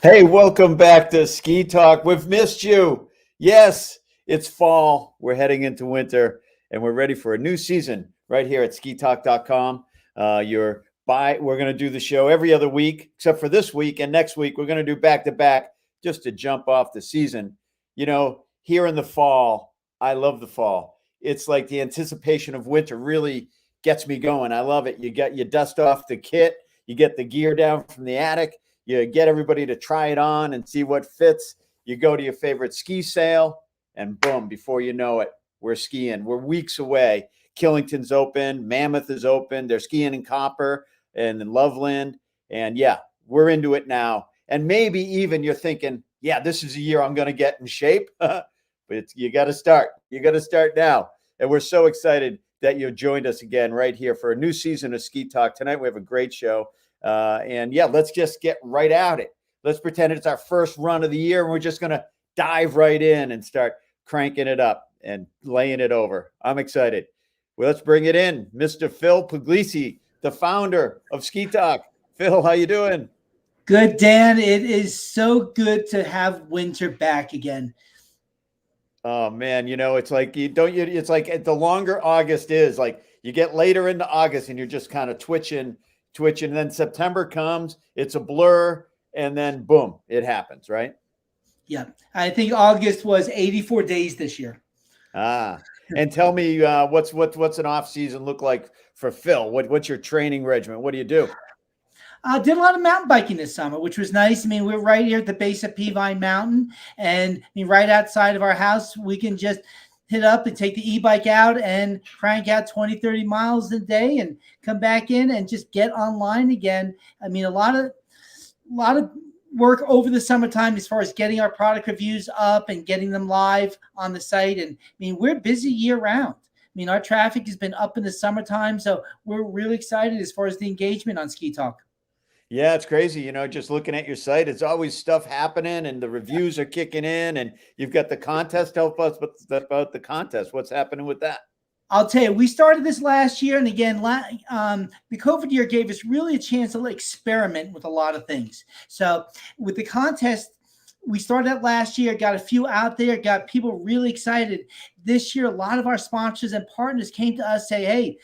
Hey, welcome back to Ski Talk. We've missed you. Yes, it's fall. We're heading into winter and we're ready for a new season right here at skitalk.com. We're going to do the show every other week, except for this week and next week. We're going to do back to back just to jump off the season. Here in the fall, I love the fall. It's like the anticipation of winter really gets me going. I love it. You dust off the kit, you get the gear down from the attic. You get everybody to try it on and see what fits. You go to your favorite ski sale, and boom, before you know it, we're skiing. We're weeks away. Killington's open, Mammoth is open. They're skiing in Copper and in Loveland. And yeah, we're into it now. And maybe even you're thinking, yeah, this is a year I'm going to get in shape. But you got to start. You got to start now. And we're so excited that you joined us again right here for a new season of Ski Talk. Tonight we have a great show. And yeah, let's just get right at it. Let's pretend it's our first run of the year, and we're just going to dive right in and start cranking it up and laying it over. I'm excited. Well, let's bring it in. Mr. Phil Puglisi, the founder of Ski Talk. Phil, how you doing? Good, Dan. It is so good to have winter back again. Oh man, it's like it's like the longer August is, like you get later into August and you're just kind of twitching, and then September comes, it's a blur, and then boom, it happens, right? Yeah. I think August was 84 days this year. And tell me what's an off season look like for Phil? What's your training regimen? What do you do? Did a lot of mountain biking this summer, which was nice. I mean, we're right here at the base of Peavine Mountain, and right outside of our house, we can just hit up and take the e-bike out and crank out 20, 30 miles a day and come back in and just get online again. I mean, a lot of work over the summertime as far as getting our product reviews up and getting them live on the site. And I mean, we're busy year round. I mean, our traffic has been up in the summertime, so we're really excited as far as the engagement on Ski Talk. Yeah, it's crazy. Just looking at your site, it's always stuff happening and the reviews are kicking in and you've got the contest. Help us about the contest. What's happening with that? I'll tell you, we started this last year. And again, the COVID year gave us really a chance to experiment with a lot of things. So with the contest, we started out last year, got a few out there, got people really excited. This year, a lot of our sponsors and partners came to us, say, hey,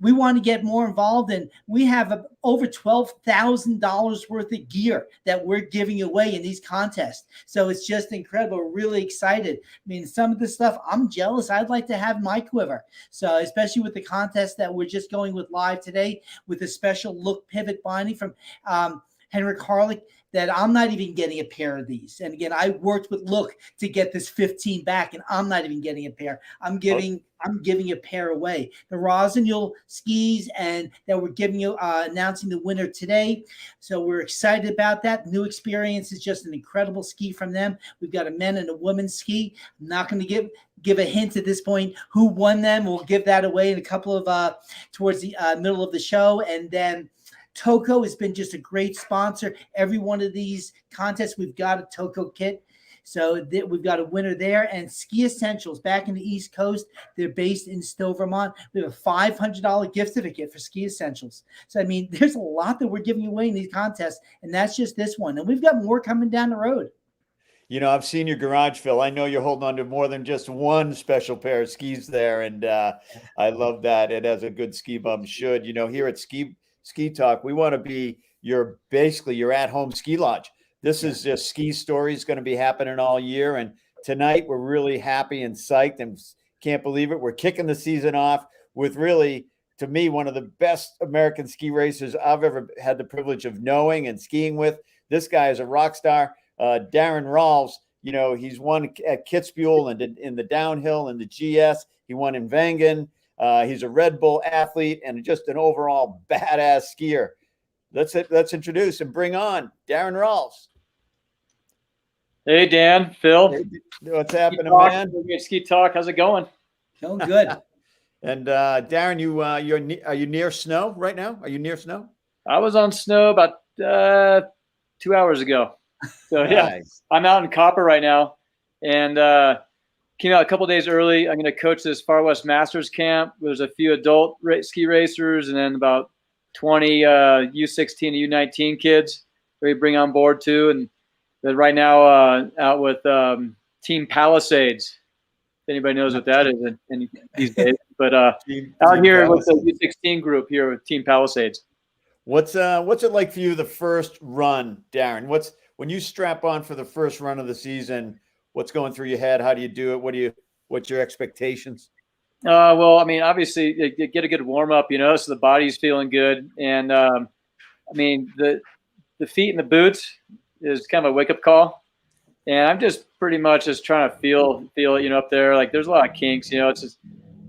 we want to get more involved. And we have over $12,000 worth of gear that we're giving away in these contests. So it's just incredible. We're really excited. I mean, some of the stuff, I'm jealous. I'd like to have my quiver. So especially with the contest that we're just going with live today with a special look pivot binding from Henrik Harlick, that I'm not even getting a pair of these. And again, I worked with Look to get this 15 back, and I'm not even getting a pair. I'm giving a pair away. The Rossignol skis, and that we're giving you, announcing the winner today. So we're excited about that. New Experience is just an incredible ski from them. We've got a men and a women's ski. I'm not going to give a hint at this point who won them. We'll give that away in a couple of towards the middle of the show, and then Toco has been just a great sponsor. Every one of these contests, we've got a Toco kit. So we've got a winner there. And Ski Essentials back in the East Coast, they're based in Stowe, Vermont. We have a $500 gift certificate for Ski Essentials. So, I mean, there's a lot that we're giving away in these contests, and that's just this one. And we've got more coming down the road. I've seen your garage, Phil. I know you're holding on to more than just one special pair of skis there. And I love that. It as a good ski bum should. Here at Ski Talk, we want to be your at-home ski lodge. This is just ski stories going to be happening all year. And tonight we're really happy and psyched and can't believe it. We're kicking the season off with really, to me, one of the best American ski racers I've ever had the privilege of knowing and skiing with. This guy is a rock star, Daron Rahlves. He's won at Kitzbühel and in the downhill and the GS. He won in Wengen. He's a Red Bull athlete and just an overall badass skier. Let's introduce and bring on Daron Rahlves. Hey, Dan, Phil. Hey, what's happening, man? Ski Talk. How's it going? Going good. And Daron, are you near snow right now? Are you near snow? I was on snow about 2 hours ago. So yeah, nice. I'm out in Copper right now, and came out a couple days early. I'm going to coach this Far West Masters camp. There's a few adult ski racers, and then about 20 U16 to U19 kids. we bring on board too. And then right now out with Team Palisades. If anybody knows what that is in these days. But out here with the U16 group here with Team Palisades. What's it like for you the first run, Daron? When you strap on for the first run of the season, what's going through your head? How do you do it? What's your expectations? Well, I mean, obviously you get a good warm up, so the body's feeling good. And I mean, the feet and the boots is kind of a wake up call. And I'm just pretty much just trying to feel it, up there. Like there's a lot of kinks, it's just,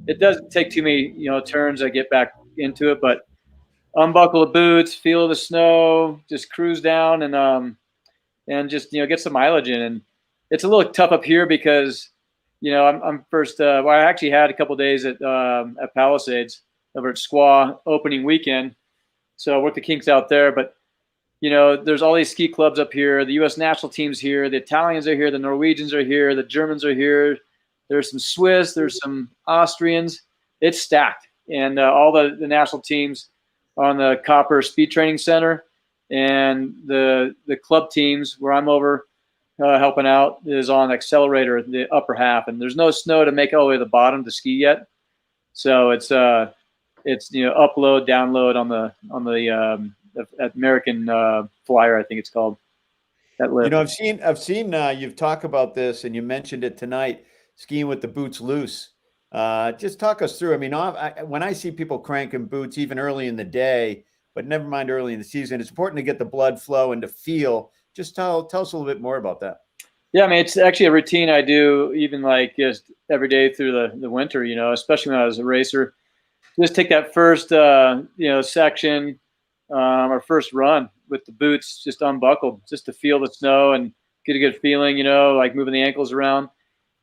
it doesn't take too many, turns to get back into it, but unbuckle the boots, feel the snow, just cruise down and just, get some mileage in. And it's a little tough up here because, I'm first, well, I actually had a couple of days at Palisades over at Squaw opening weekend. So I worked the kinks out there, but there's all these ski clubs up here. The U.S. national team's here. The Italians are here. The Norwegians are here. The Germans are here. There's some Swiss. There's some Austrians. It's stacked. And all the national teams are on the Copper Speed Training Center. And the club teams where I'm over helping out is on Accelerator, the upper half. And there's no snow to make it all the way to the bottom to ski yet. So it's upload, download on the American Flyer, I think it's called. That lift. I've seen you've talked about this, and you mentioned it tonight. Skiing with the boots loose. Just talk us through. I mean, when I see people cranking boots, even early in the day, but never mind early in the season, it's important to get the blood flow and to feel. Just tell us a little bit more about that. Yeah, I mean, it's actually a routine I do, even like just every day through the winter. Especially when I was a racer. Just take that first section. Our first run with the boots just unbuckled, just to feel the snow and get a good feeling, like moving the ankles around,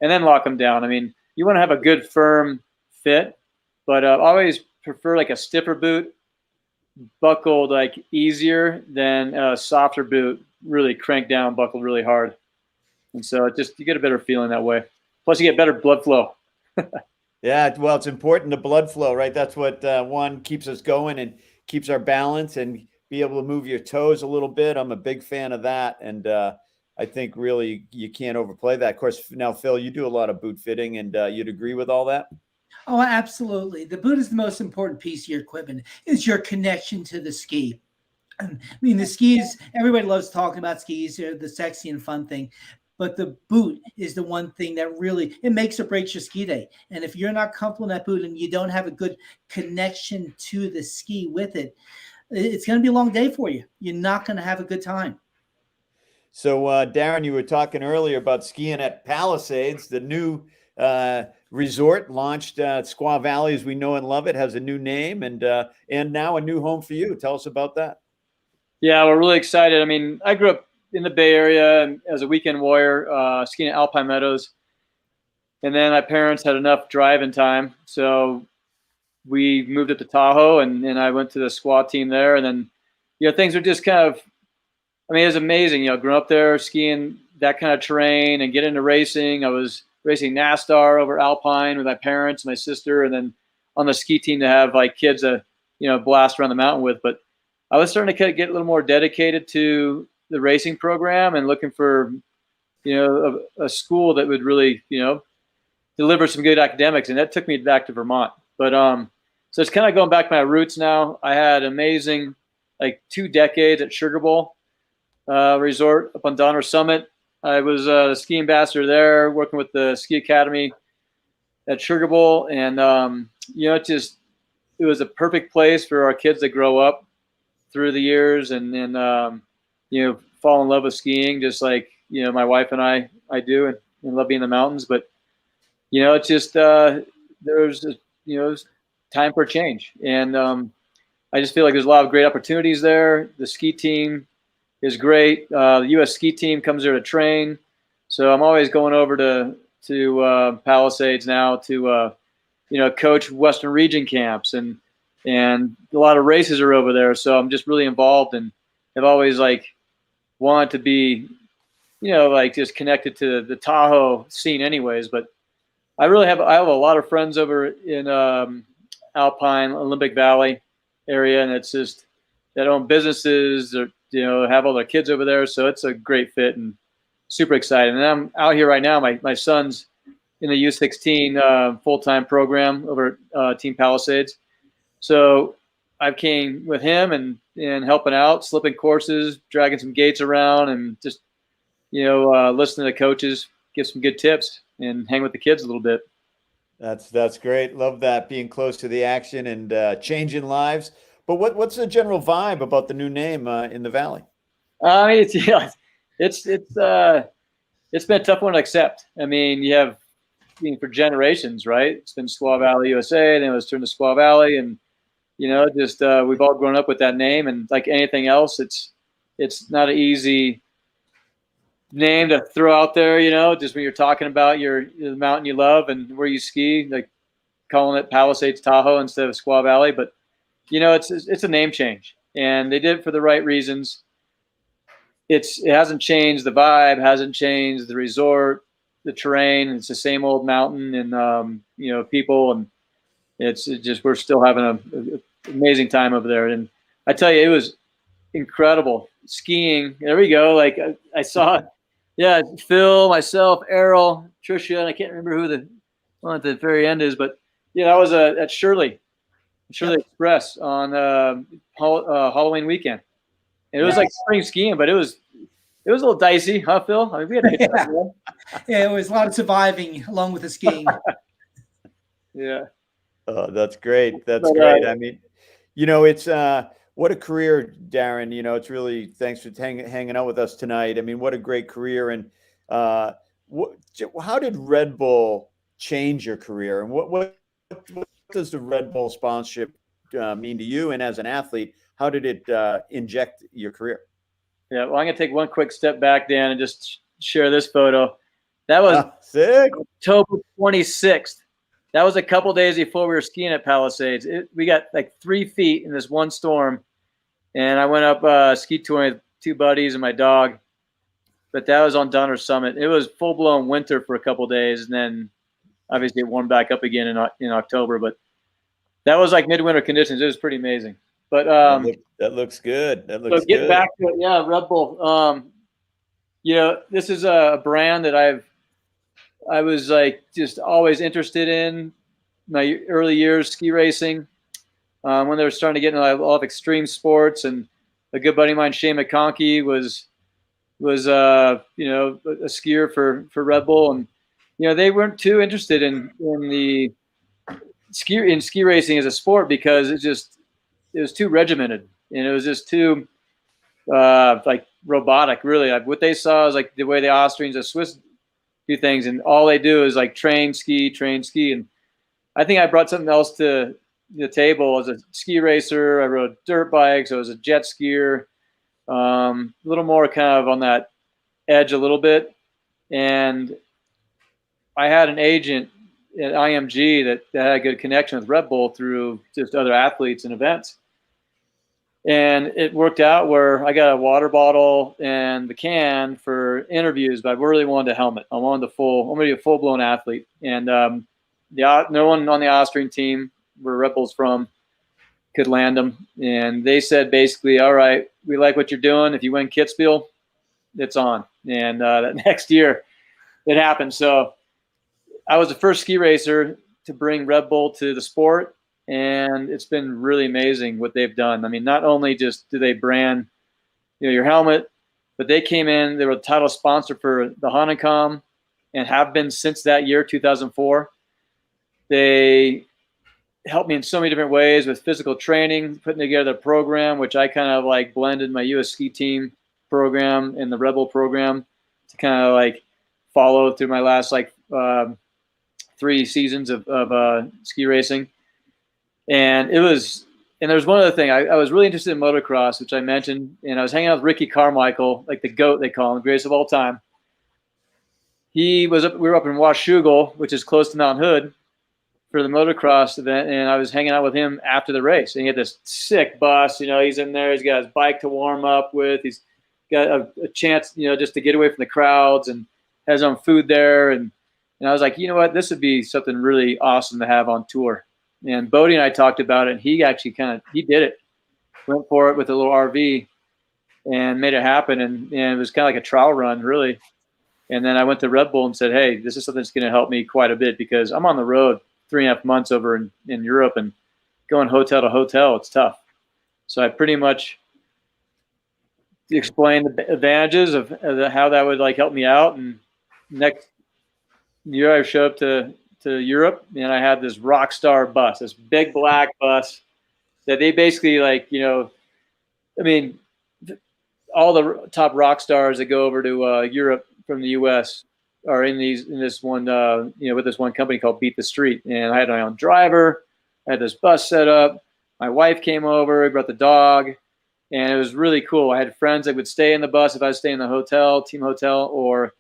and then lock them down. I mean, you want to have a good firm fit, but I always prefer like a stiffer boot, buckled like easier than a softer boot, really cranked down, buckled really hard. And so you get a better feeling that way. Plus you get better blood flow. Yeah, well, it's important, the blood flow, right? That's what one keeps us going and keeps our balance, and be able to move your toes a little bit. I'm a big fan of that. And I think really you can't overplay that. Of course, now, Phil, you do a lot of boot fitting, and you'd agree with all that? Oh, absolutely. The boot is the most important piece of your equipment. It's your connection to the ski. I mean, the skis, everybody loves talking about skis. They're the sexy and fun thing. But the boot is the one thing that really, it makes or breaks your ski day. And if you're not comfortable in that boot and you don't have a good connection to the ski with it, it's going to be a long day for you. You're not going to have a good time. So, Daron, you were talking earlier about skiing at Palisades, the new resort launched Squaw Valley, as we know and love it, has a new name and now a new home for you. Tell us about that. Yeah, we're really excited. I mean, I grew up in the Bay Area as a weekend warrior, skiing at Alpine Meadows. And then my parents had enough driving time. So we moved up to Tahoe, and I went to the squad team there. And then, things are just kind of, I mean, it was amazing, growing up there, skiing that kind of terrain and get into racing. I was racing NASCAR over Alpine with my parents, my sister, and then on the ski team to have like kids to, blast around the mountain with. But I was starting to get a little more dedicated to the racing program and looking for, a school that would really, deliver some good academics. And that took me back to Vermont. But so it's kind of going back to my roots now. I had amazing, like 2 decades at Sugar Bowl Resort up on Donner Summit. I was a ski ambassador there, working with the ski academy at Sugar Bowl. And, it was a perfect place for our kids to grow up through the years and fall in love with skiing, just like, my wife and I do, and love being in the mountains. But, it's just, there's, time for a change. And I just feel like there's a lot of great opportunities there. The ski team is great. The U.S. ski team comes there to train. So I'm always going over to Palisades now to, coach Western region camps, and a lot of races are over there. So I'm just really involved, and have always wanted to be, just connected to the Tahoe scene anyways. But I have a lot of friends over in Alpine Olympic Valley area, and it's just that own businesses. They're have all their kids over there. So it's a great fit and super excited. And I'm out here right now. My son's in the U16 full-time program over at Team Palisades. So I came with him and helping out, slipping courses, dragging some gates around, and just, listening to coaches, give some good tips, and hang with the kids a little bit. That's great. Love that, being close to the action and changing lives. But what's the general vibe about the new name in the Valley? I mean, it's been a tough one to accept. I mean, for generations, right? It's been Squaw Valley USA, then it was turned to Squaw Valley, and we've all grown up with that name. And like anything else, it's not an easy name to throw out there, just when you're talking about the mountain you love and where you ski, like calling it Palisades Tahoe instead of Squaw Valley. But it's a name change, and they did it for the right reasons. It hasn't changed, the vibe hasn't changed, the resort, the terrain. It's the same old mountain and people, and it's just, we're still having an amazing time over there. And I tell you, it was incredible skiing. There we go. Like I saw. Yeah, Phil, myself, Errol, Tricia, and I can't remember who the one at the very end is, but that was at Shirley Express on Halloween weekend. And it was like spring skiing, but it was a little dicey, huh, Phil? I mean, we had a good time. Yeah, it was a lot of surviving along with the skiing. Yeah. Oh, that's great. That's great. I mean, it's what a career, Daron. It's really, thanks for hanging out with us tonight. I mean, what a great career. And how did Red Bull change your career? And what does the Red Bull sponsorship mean to you? And as an athlete, how did it inject your career? Yeah, well, I'm going to take one quick step back, Dan, and just share this photo. That was sick. October 26th. That was a couple days before we were skiing at Palisades. We got like 3 feet in this one storm, and I went up ski touring with 2 buddies and my dog. But that was on Donner Summit. It was full-blown winter for a couple days, and then obviously it warmed back up again in October. But that was like midwinter conditions. It was pretty amazing. But that looks good. That so looks get good. back to it. Yeah, Red Bull. This is a brand that I was like just always interested in my early years ski racing, when they were starting to get into a lot of extreme sports. And a good buddy of mine, Shane McConkey, was a skier for Red Bull, and they weren't too interested in the ski racing as a sport because it was too regimented, and it was just too like robotic, really. Like what they saw is like the way the Austrians, the Swiss do things, and all they do is like train, ski. And I think I brought something else to the table. As a ski racer, I rode dirt bikes. I was a jet skier, a little more kind of on that edge a little bit. And I had an agent at IMG that had a good connection with Red Bull through just other athletes and events. And it worked out where I got a water bottle and the can for interviews, but I really wanted a helmet. I'm going to be a full-blown athlete. And no one on the Austrian team where Red Bull's from could land them. And they said basically, all right, we like what you're doing. If you win Kitzbühel, it's on. And that next year it happened. So I was the first ski racer to bring Red Bull to the sport. And it's been really amazing what they've done. I mean, not only just do they brand, your helmet, but they came in, they were the title sponsor for the Hahnenkamm and have been since that year, 2004. They helped me in so many different ways with physical training, putting together a program, which I kind of like blended my US ski team program and the Red Bull program to kind of like follow through my last 3 seasons of ski racing. And there's one other thing. I was really interested in motocross, which I mentioned, and I was hanging out with Ricky Carmichael, like the GOAT, they call him, the greatest of all time. We were up in Washougal, which is close to Mount Hood, for the motocross event, and I was hanging out with him after the race. And he had this sick bus, he's in there, he's got his bike to warm up with, he's got a chance, just to get away from the crowds, and has his own food there. And I was like, you know what, this would be something really awesome to have on tour. And Bodie and I talked about it, and he actually he did it, went for it with a little RV. and made it happen. And it was kind of like a trial run, really. And then I went to Red Bull and said, hey, this is something that's going to help me quite a bit, because I'm on the road 3.5 months over in Europe, and going hotel to hotel, it's tough. So I pretty much explained the advantages of how that would like help me out. And next year I showed up to Europe, and I had this rock star bus, this big black bus that they basically like, I mean, all the top rock stars that go over to Europe from the U.S. are in this one, with this one company called Beat the Street. And I had my own driver. I had this bus set up. My wife came over, brought the dog, and it was really cool. I had friends that would stay in the bus if I was staying in the hotel, team hotel, or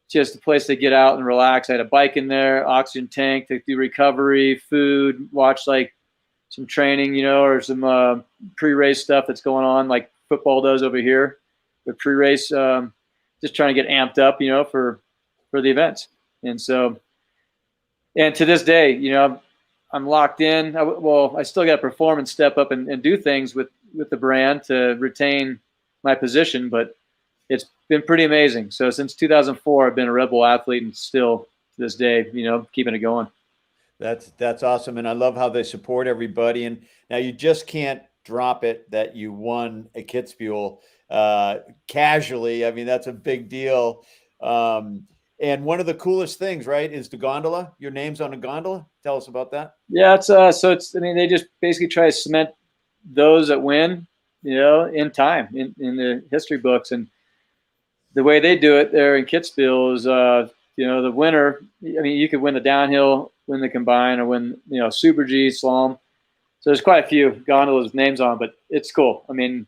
just a place to get out and relax. I had a bike in there, oxygen tank to do recovery, food, watch like some training, or some pre-race stuff that's going on, like football does over here with pre-race, just trying to get amped up, for the events. And so, and to this day, I'm locked in. I still got to perform and step up and do things with the brand to retain my position, but it's been pretty amazing. So since 2004, I've been a Red Bull athlete, and still to this day, keeping it going. That's awesome. And I love how they support everybody. And now you just can't drop it that you won a Kitzbühel casually. I mean, that's a big deal. And one of the coolest things, right, is the gondola. Your name's on a gondola. Tell us about that. Yeah, they just basically try to cement those that win, in time, in the history books. And the way they do it there in Kitzbühel is, the winner, I mean, you could win the downhill, win the combine, or win, Super G, slalom. So there's quite a few gondolas with names on, but it's cool. I mean,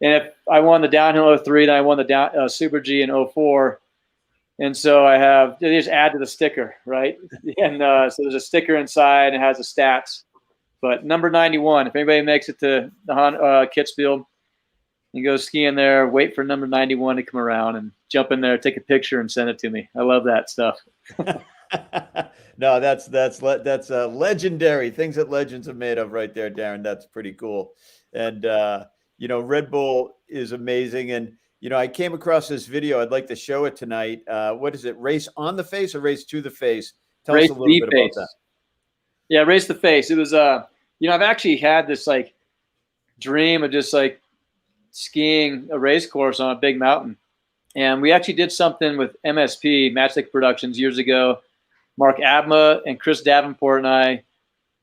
and if I won the downhill 03, then I won the Super G in 04. And so they just add to the sticker, right? And so there's a sticker inside, and it has the stats. But number 91, if anybody makes it to the Kitzbühel, you go skiing there, wait for number 91 to come around and jump in there, take a picture, and send it to me. I love that stuff. No, that's legendary things that legends are made of right there, Daron. That's pretty cool. And, Red Bull is amazing. And, I came across this video. I'd like to show it tonight. What is it? Race on the face or race to the face? Tell us a little bit about that. Yeah, race the face. It was, I've actually had this like dream of just like skiing a race course on a big mountain. And we actually did something with MSP, Matchstick Productions, years ago. Mark Abma and Chris Davenport and I,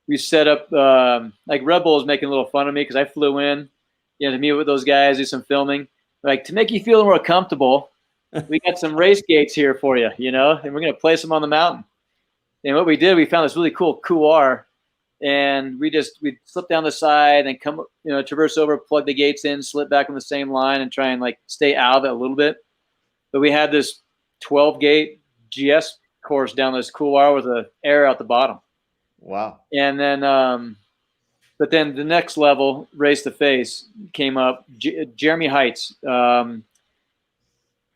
we set up, like Red Bull was making a little fun of me because I flew in, to meet with those guys, do some filming. Like, to make you feel more comfortable, we got some race gates here for you, and we're going to place them on the mountain. And what we did, we found this really cool couloir, and we slip down the side and come, traverse over, plug the gates in, slip back on the same line, and try and like stay out of it a little bit. But we had this 12-gate GS course down this couloir with an air out the bottom. Wow. And then, but then the next level, race to face, came up. Jeremy Heights, freeride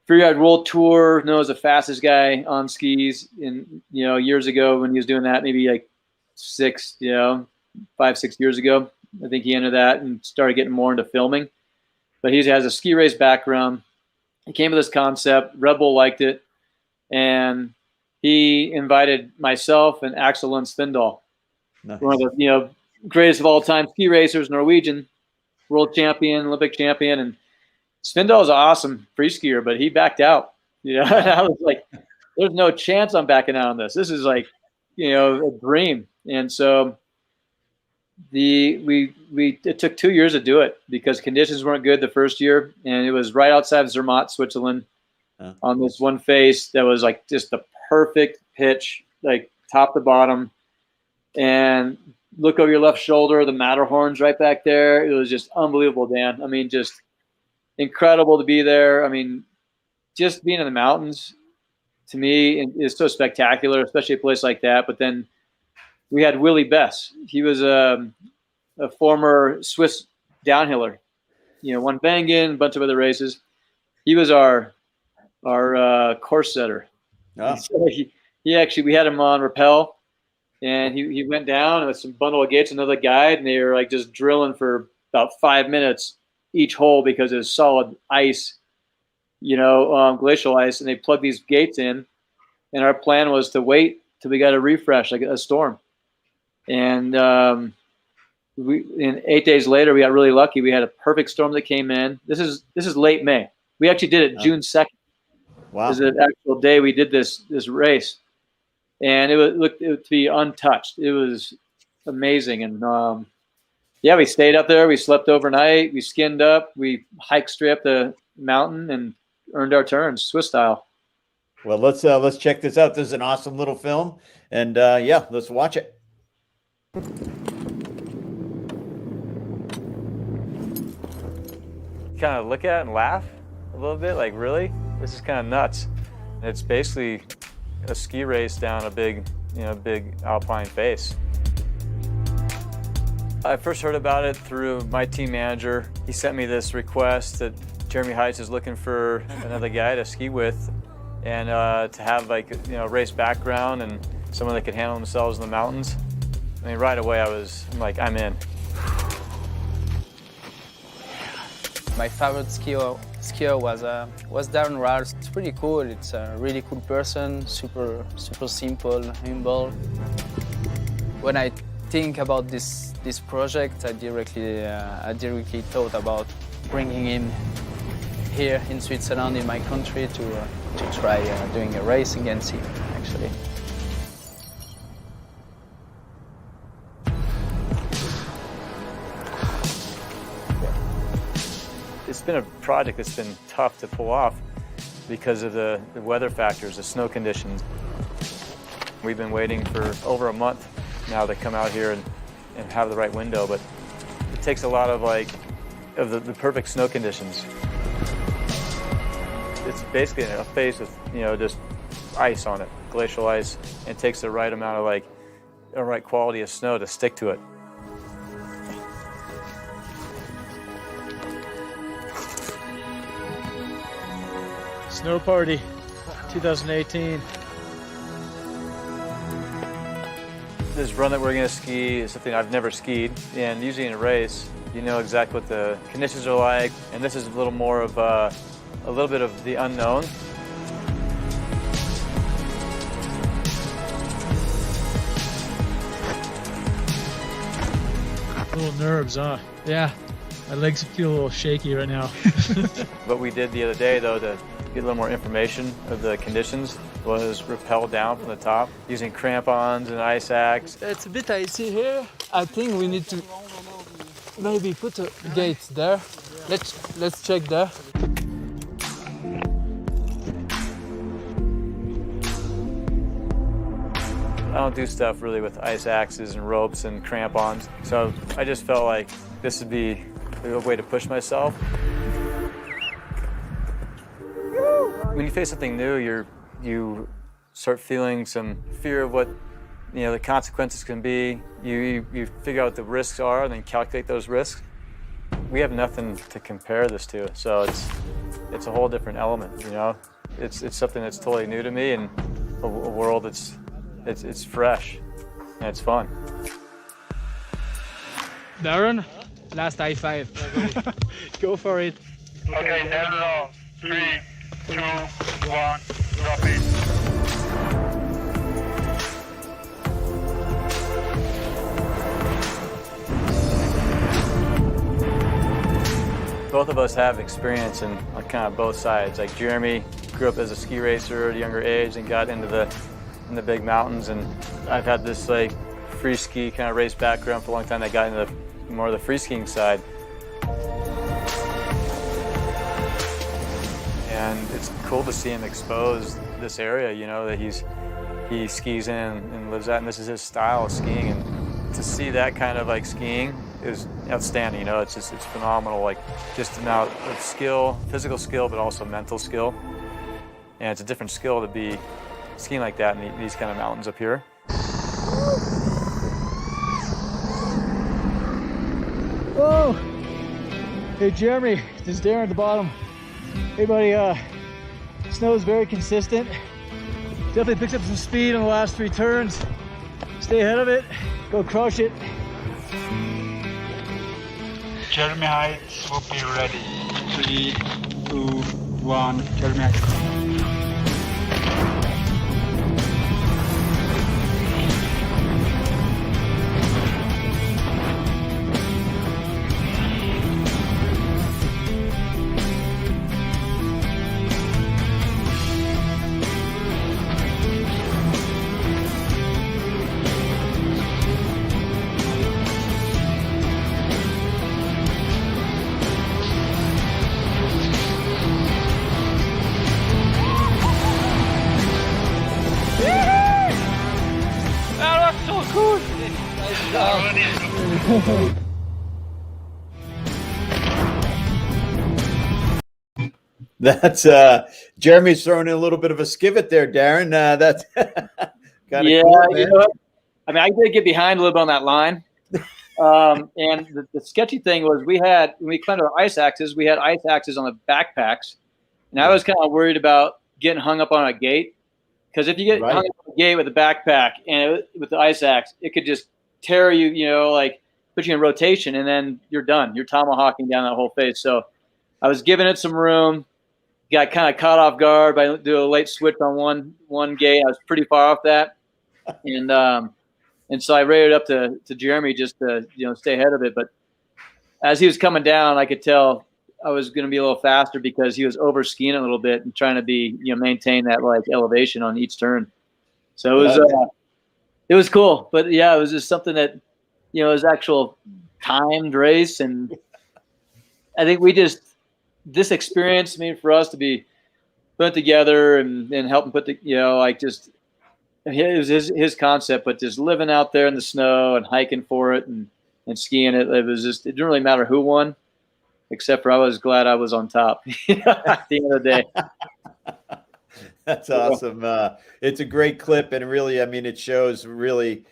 world tour, known as the fastest guy on skis in, years ago when he was doing that, maybe like 5-6 years ago. I think he entered that and started getting more into filming. But he has a ski race background. He came with this concept. Red Bull liked it. And he invited myself and Axel Lund Svindal, nice. One of the greatest of all time ski racers, Norwegian, world champion, Olympic champion, and Svindal is an awesome free skier, but he backed out. I was like, "There's no chance I'm backing out on this. This is like, a dream." And so it took 2 years to do it because conditions weren't good the first year, and it was right outside of Zermatt, Switzerland, on this one face that was like just the perfect pitch, like top to bottom, and look over your left shoulder, the Matterhorn's right back there. It was just unbelievable, Dan. I mean, just incredible to be there. I mean, just being in the mountains to me is so spectacular, especially a place like that. But then we had Willie Bess. He was a former Swiss downhiller, won Wengen, a bunch of other races. He was our course setter. Oh. So he actually, we had him on rappel, and he went down with some bundle of gates, another guide, and they were like just drilling for about 5 minutes each hole because it's solid ice, glacial ice, and they plugged these gates in. And our plan was to wait till we got a refresh, like a storm. And 8 days later, we got really lucky. We had a perfect storm that came in. This is late May. We actually did it June 2nd. Wow. It was the actual day we did this race. And it looked to be untouched. It was amazing. And we stayed up there. We slept overnight. We skinned up. We hiked straight up the mountain and earned our turns, Swiss style. Well, let's check this out. This is an awesome little film, and let's watch it. Kind of look at it and laugh a little bit, like, really? This is kind of nuts. It's basically a ski race down a big alpine face. I first heard about it through my team manager. He sent me this request that Jeremy Heights is looking for another guy to ski with, and to have race background and someone that could handle themselves in the mountains. I mean, right away I'm like, I'm in. My favorite skier was Daron Rahlves. It's pretty cool. It's a really cool person, super simple, humble. When I think about this project, I directly thought about bringing him here in Switzerland, in my country, to try doing a race against him, actually. It's been a project that's been tough to pull off because of the weather factors, the snow conditions. We've been waiting for over a month now to come out here and have the right window, but it takes a lot of the perfect snow conditions. It's basically a face with just ice on it, glacial ice, and it takes the right amount of the right quality of snow to stick to it. Snow Party 2018. This run that we're going to ski is something I've never skied, and usually in a race, you know exactly what the conditions are like, and this is a little more of a little bit of the unknown. Little nerves, huh? Yeah, my legs feel a little shaky right now. What we did the other day, though, to get a little more information of the conditions, was rappel down from the top using crampons and ice axe. It's a bit icy here. I think we need to maybe put a gate there. Let's check there. I don't do stuff really with ice axes and ropes and crampons, so I just felt like this would be a way to push myself. When you face something new, you start feeling some fear of what the consequences can be. You figure out what the risks are and then calculate those risks. We have nothing to compare this to, so it's a whole different element. It's something that's totally new to me, and a world that's it's fresh and it's fun. Daron, last high five. Go for it. Okay, hello. 3, 2, 1, drop it. Both of us have experience on kind of both sides. Like Jeremy grew up as a ski racer at a younger age and got into the big mountains, and I've had this free ski kind of race background for a long time. I got into more of the free skiing side. And it's cool to see him expose this area, that he skis in and lives at, and this is his style of skiing. And to see that kind of skiing is outstanding. It's phenomenal. Just the amount of skill, physical skill, but also mental skill. And it's a different skill to be skiing like that in these kind of mountains up here. Whoa! Hey Jeremy, this is Daron at the bottom. Hey buddy, snow is very consistent. Definitely picks up some speed on the last 3 turns. Stay ahead of it, go crush it. Jeremy Heights will be ready. 3, 2, 1, Jeremy Heights. That's Jeremy's throwing in a little bit of a skivet there, Daron. That's kind of cool, man. You know what? I mean, I did get behind a little bit on that line. And the sketchy thing was when we climbed our ice axes, we had ice axes on the backpacks. And I was kind of worried about getting hung up on a gate. Because if you get hung up on a gate with a backpack and with the ice axe, it could just tear you, like put you in rotation, and then you're done. You're tomahawking down that whole face. So I was giving it some room. Got kind of caught off guard by doing a late switch on one gate. I was pretty far off that, and so I rated up to Jeremy just to stay ahead of it. But as he was coming down, I could tell I was going to be a little faster because he was over skiing a little bit and trying to be maintain that like elevation on each turn. So it was cool. But yeah, it was just something that it was actual timed race, and I think this experience, I mean, for us to be put together and helping put the, just it was his concept, but just living out there in the snow and hiking for it and skiing it. It didn't really matter who won, except for I was glad I was on top at the end of the day. That's awesome. It's a great clip, and really, I mean, it shows really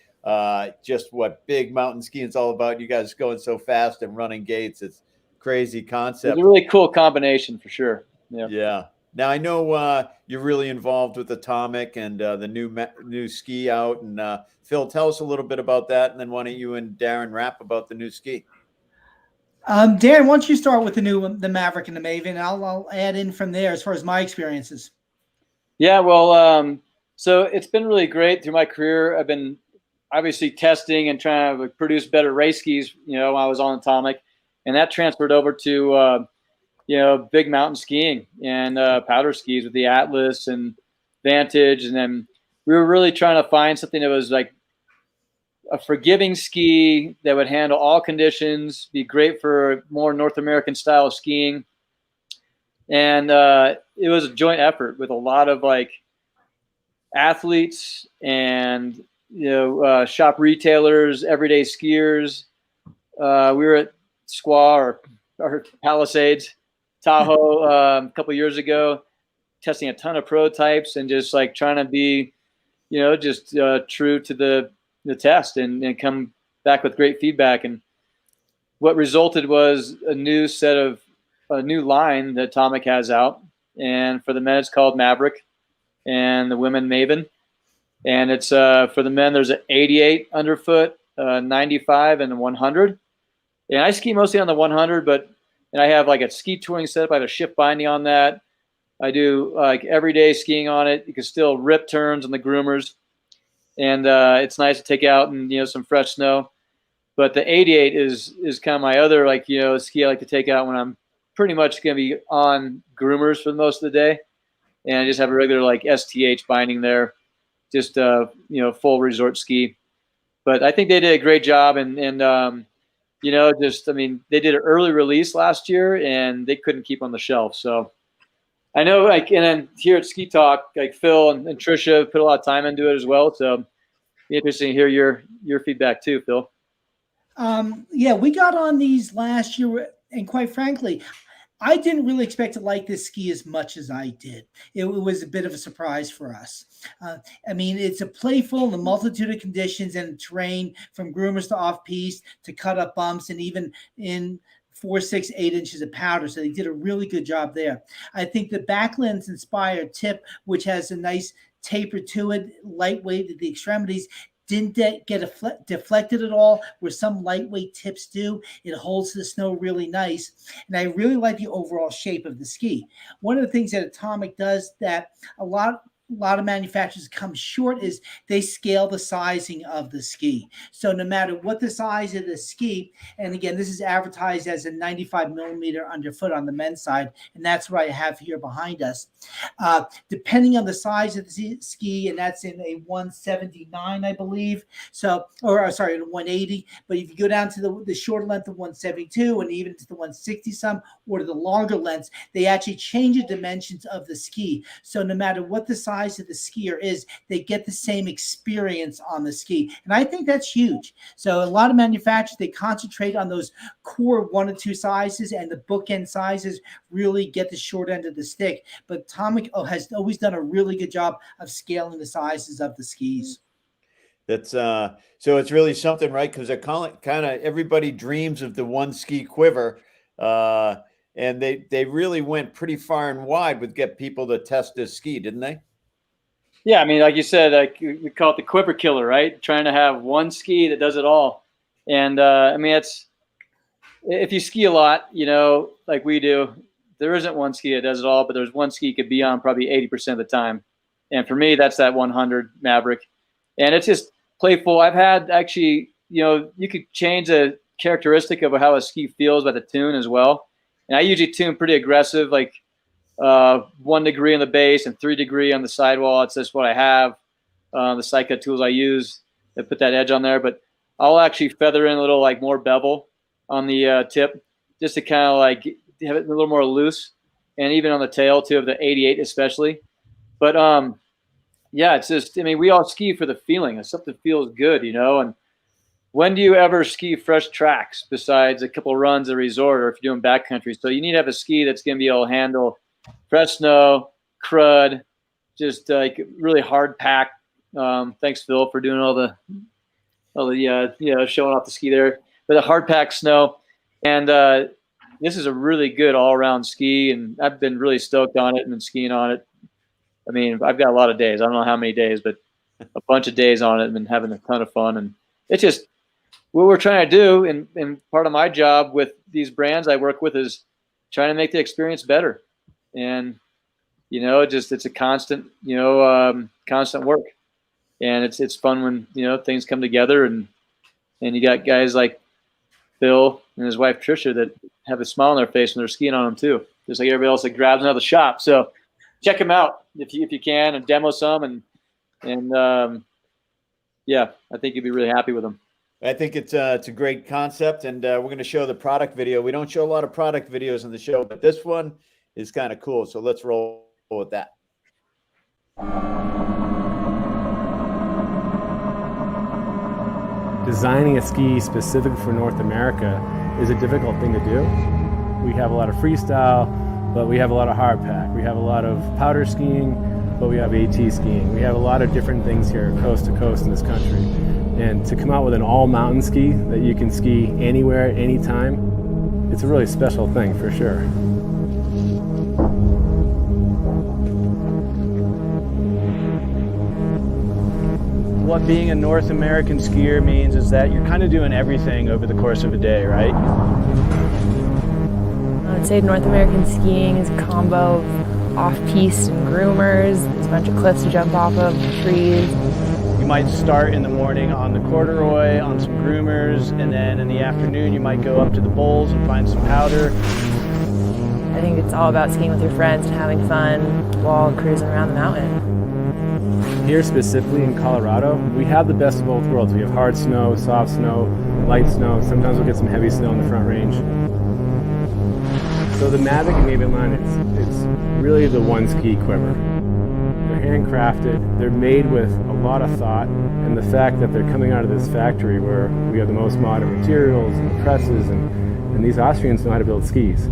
just what big mountain skiing is all about. You guys going so fast and running gates. It's crazy concept. It's a really cool combination for sure. Yeah. Now I know you're really involved with Atomic and the new ski out. And Phil, tell us a little bit about that, and then why don't you and Daron rap about the new ski? Daron, why don't you start with the Maverick and the Maven, and I'll add in from there as far as my experiences. Yeah, well, so it's been really great through my career. I've been obviously testing and trying to produce better race skis. While I was on Atomic. And that transferred over to, big mountain skiing and powder skis with the Atlas and Vantage. And then we were really trying to find something that was like a forgiving ski that would handle all conditions, be great for more North American style skiing. And it was a joint effort with a lot of like athletes and, shop retailers, everyday skiers. We were at Squaw or Palisades, Tahoe a couple of years ago, testing a ton of prototypes and just like trying to be, just true to the test and come back with great feedback. And what resulted was a new line that Atomic has out. And for the men, it's called Maverick, and the women Maven. And it's for the men, there's an 88 underfoot, 95, and a 100. And I ski mostly on the 100, and I have like a ski touring setup. I have a shift binding on that. I do like everyday skiing on it. You can still rip turns on the groomers, and it's nice to take out and some fresh snow. But the 88 is kind of my other ski I like to take out when I'm pretty much going to be on groomers for most of the day, and I just have a regular like STH binding there, just full resort ski. But I think they did a great job, and they did an early release last year and they couldn't keep on the shelf. So I know, and then here at SkiTalk, like Phil and Trisha put a lot of time into it as well. So it'd be interesting to hear your feedback too, Phil. Yeah, we got on these last year, and quite frankly, I didn't really expect to like this ski as much as I did. It was a bit of a surprise for us. It's a playful in a multitude of conditions and terrain, from groomers to off-piste to cut-up bumps, and even in 4, 6, 8 inches of powder. So they did a really good job there. I think the Backlens inspired tip, which has a nice taper to it, lightweight at the extremities, didn't get deflected at all, where some lightweight tips do. It holds the snow really nice. And I really like the overall shape of the ski. One of the things that Atomic does that a lot of manufacturers come short is they scale the sizing of the ski. So no matter what the size of the ski, and again, this is advertised as a 95 millimeter underfoot on the men's side, and that's what I have here behind us. Depending on the size of the ski, and that's in a 179, I believe. So, or sorry, 180. But if you go down to the shorter length of 172 and even to the 160 some, or to the longer lengths, they actually change the dimensions of the ski. So no matter what the size of the skier is, they get the same experience on the ski. And I think that's huge. So a lot of manufacturers, they concentrate on those core 1 or 2 sizes, and the bookend sizes really get the short end of the stick. But Atomic has always done a really good job of scaling the sizes of the skis. That's so it's really something, right? Because they're kind of everybody dreams of the one ski quiver, and they really went pretty far and wide with get people to test this ski, didn't they? Yeah, I mean, like you said, like we call it the quiver killer, right? Trying to have one ski that does it all. And I mean, if you ski a lot, like we do, there isn't one ski that does it all, but there's one ski you could be on probably 80% of the time. And for me, that's that 100 Maverick. And it's just playful. I've had actually, you could change the characteristic of how a ski feels by the tune as well. And I usually tune pretty aggressive, like 1 degree on the base and 3 degree on the sidewall. It's just what I have. The Psycho tools I use that put that edge on there, but I'll actually feather in a little like more bevel on the tip, just to kind of like have it a little more loose, and even on the tail too of the 88 especially. But yeah, it's just, I mean, we all ski for the feeling of something feels good, and when do you ever ski fresh tracks besides a couple of runs at a resort, or if you're doing backcountry? So you need to have a ski that's going to be able to handle fresh snow, crud, just like really hard pack. Thanks, Phil, for doing all the showing off the ski there. But the hard pack snow, and this is a really good all around ski, and I've been really stoked on it and been skiing on it. I mean, I've got a lot of days. I don't know how many days, but a bunch of days on it, and been having a ton of fun. And it's just what we're trying to do, and part of my job with these brands I work with is trying to make the experience better. And it's a constant constant work, and it's fun when things come together, and you got guys like Phil and his wife Trisha that have a smile on their face when they're skiing on them too, just like everybody else that grabs them out of the shop. So check them out if you can, and demo some, and yeah, I think you'll be really happy with them. I think it's a great concept, and we're going to show the product video. We don't show a lot of product videos on the show, but this one is kind of cool. So let's roll with that. Designing a ski specific for North America is a difficult thing to do. We have a lot of freestyle, but we have a lot of hard pack. We have a lot of powder skiing, but we have AT skiing. We have a lot of different things here, coast to coast in this country. And to come out with an all mountain ski that you can ski anywhere, anytime, it's a really special thing for sure. What being a North American skier means is that you're kind of doing everything over the course of a day, right? I would say North American skiing is a combo of off-piste and groomers. There's a bunch of cliffs to jump off of, trees. You might start in the morning on the corduroy, on some groomers, and then in the afternoon you might go up to the bowls and find some powder. I think it's all about skiing with your friends and having fun while cruising around the mountain. Here specifically in Colorado, we have the best of both worlds. We have hard snow, soft snow, light snow. Sometimes we'll get some heavy snow in the Front Range. So the Mavic and Maven line, it's really the one ski quiver. They're handcrafted, they're made with a lot of thought, and the fact that they're coming out of this factory where we have the most modern materials and presses, and these Austrians know how to build skis.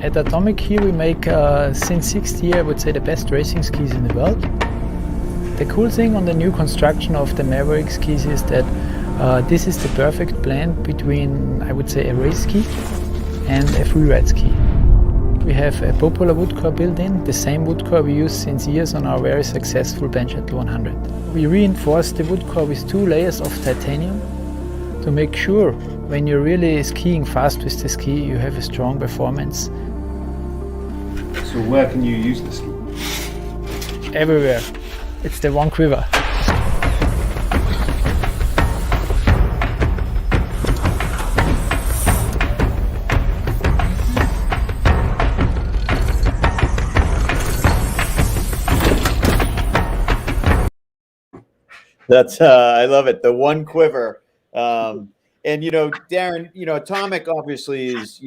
At Atomic here we make, since 6th year, I would say the best racing skis in the world. The cool thing on the new construction of the Maverick skis is that this is the perfect blend between, I would say, a race ski and a freeride ski. We have a popular wood core built in, the same wood core we use since years on our very successful Bench Shuttle 100. We reinforce the wood core with 2 layers of titanium to make sure when you're really skiing fast with the ski, you have a strong performance. So where can you use the ski? Everywhere. It's the one quiver. That's I love it. The one quiver. And Daron, Atomic obviously is,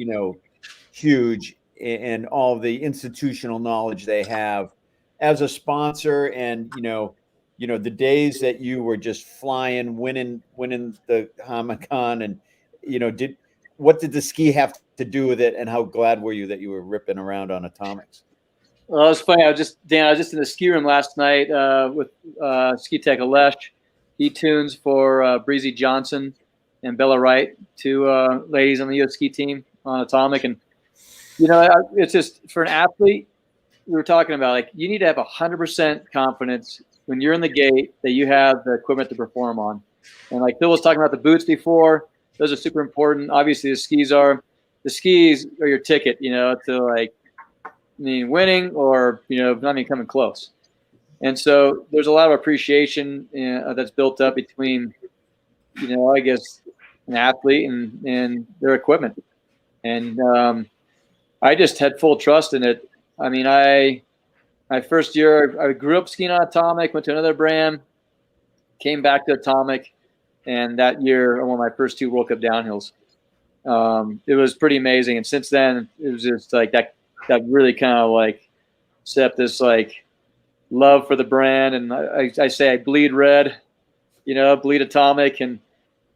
huge in all the institutional knowledge they have as a sponsor, and the days that you were just flying, winning the Comic-Con, and what did the ski have to do with it, and how glad were you that you were ripping around on Atomics? Well, it was funny. I was just in the ski room last night with SkiTalk Alesh. He tunes for Breezy Johnson and Bella Wright, 2 ladies on the U.S. ski team on Atomic. And, it's just for an athlete, we were talking about, like, you need to have 100% confidence when you're in the gate that you have the equipment to perform on. And like Phil was talking about the boots before, those are super important. Obviously, the skis are your ticket, to winning or, not even coming close. And so there's a lot of appreciation that's built up between, I guess, an athlete and their equipment. And I just had full trust in it. I mean, my first year, I grew up skiing on Atomic, went to another brand, came back to Atomic, and that year I won my first 2 World Cup downhills. It was pretty amazing. And since then, it was just like that really kind of set up this love for the brand. And I say I bleed red, bleed Atomic, and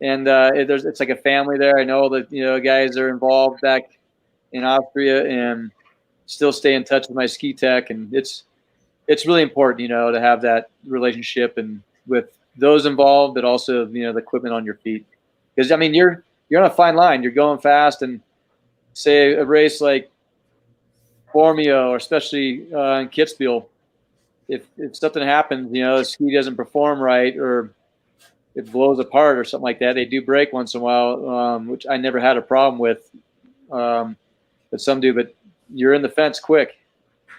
it's like a family there. I know that guys are involved back in Austria and still stay in touch with my ski tech, and it's really important to have that relationship and with those involved, but also the equipment on your feet, because I mean you're on a fine line. You're going fast, and say a race like Bormio, or especially in Kitzbühel, if something happens, the ski doesn't perform right, or it blows apart or something like that, they do break once in a while, which I never had a problem with, but some do. But you're in the fence quick,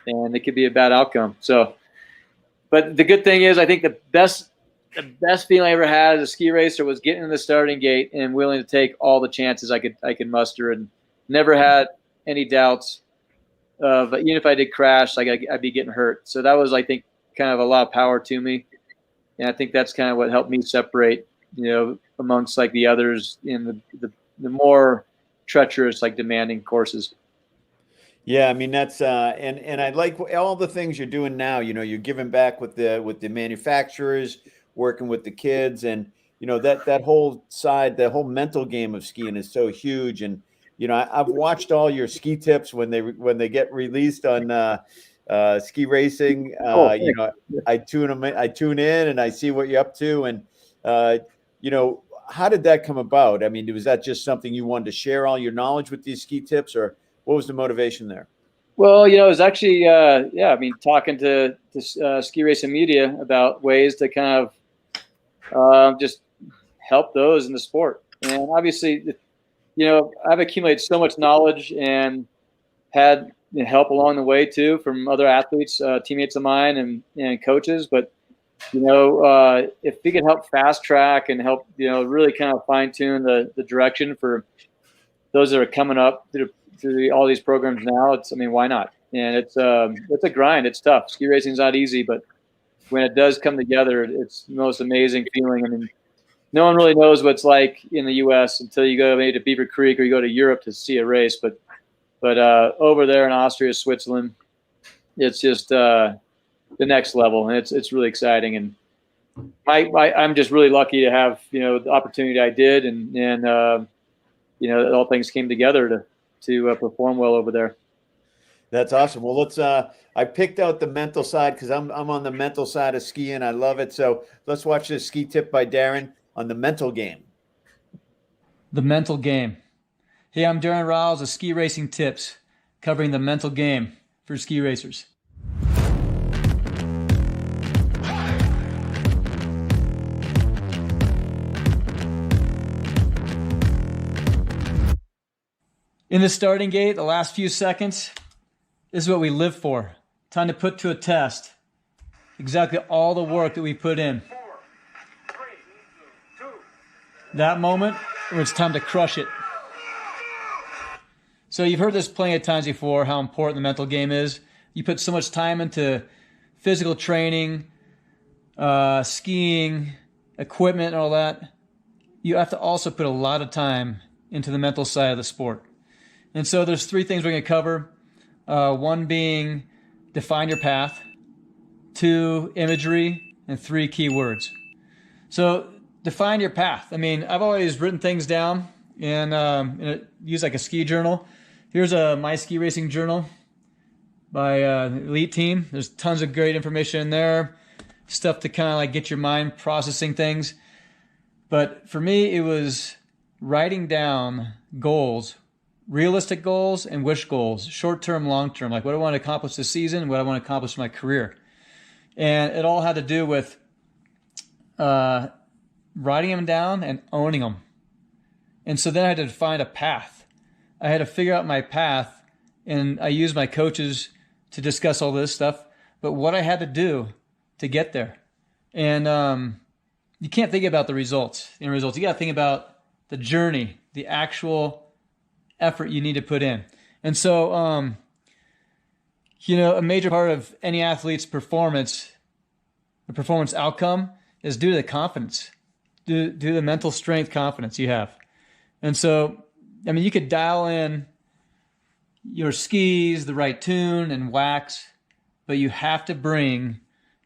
and it could be a bad outcome. So, but the good thing is, I think the best feeling I ever had as a ski racer was getting in the starting gate and willing to take all the chances I could muster, and never had any doubts. But even if I did crash, I'd be getting hurt. So that was, I think, kind of a lot of power to me. And I think that's kind of what helped me separate, amongst the others in the more treacherous, demanding courses. Yeah, I mean that's and I like all the things you're doing now. You're giving back with the manufacturers, working with the kids, and that whole side, the whole mental game of skiing is so huge. And I've watched all your ski tips when they get released on Ski Racing. I tune in and I see what you're up to. And how did that come about? I mean, was that just something you wanted to share all your knowledge with these ski tips, or what was the motivation there? Well, it was actually talking to Ski Racing Media about ways to kind of just help those in the sport. And obviously, I've accumulated so much knowledge and had help along the way too from other athletes, teammates of mine, and coaches. But if we could help fast track and help really kind of fine tune the direction for those that are coming up through all these programs now, why not? And it's a grind. It's tough. Ski racing is not easy, but when it does come together, it's the most amazing feeling. I mean, no one really knows what it's like in the U.S. until you go maybe to Beaver Creek or you go to Europe to see a race. But over there in Austria, Switzerland, it's just the next level, and it's really exciting. And I'm just really lucky to have the opportunity I did, and all things came together to perform well over there. That's awesome. Well, let's. I picked out the mental side because I'm on the mental side of skiing. I love it. So let's watch this ski tip by Daron on the mental game. The mental game. Hey, I'm Daron Rahlves of Ski Racing Tips, covering the mental game for ski racers. In the starting gate, the last few seconds, this is what we live for. Time to put to a test exactly all the work that we put in. That moment where it's time to crush it. So you've heard this plenty of times before, how important the mental game is. You put so much time into physical training, skiing, equipment, and all that. You have to also put a lot of time into the mental side of the sport. And so there's three things we're going to cover. One being define your path, 2, imagery, and 3, keywords. So define your path. I mean, I've always written things down and use like a ski journal. Here's my ski racing journal by Elite Team. There's tons of great information in there, stuff to kind of like get your mind processing things. But for me, it was writing down goals, realistic goals and wish goals, short-term, long-term, like what I want to accomplish this season, what I want to accomplish in my career. And it all had to do with writing them down and owning them. And so then I had to find a path. I had to figure out my path, and I used my coaches to discuss all this stuff, but what I had to do to get there. And you can't think about the results. You got to think about the journey, the actual effort you need to put in. And so, a major part of any athlete's performance, the performance outcome, is due to the confidence, due to the mental strength, confidence you have. And so, I mean, you could dial in your skis, the right tune and wax, but you have to bring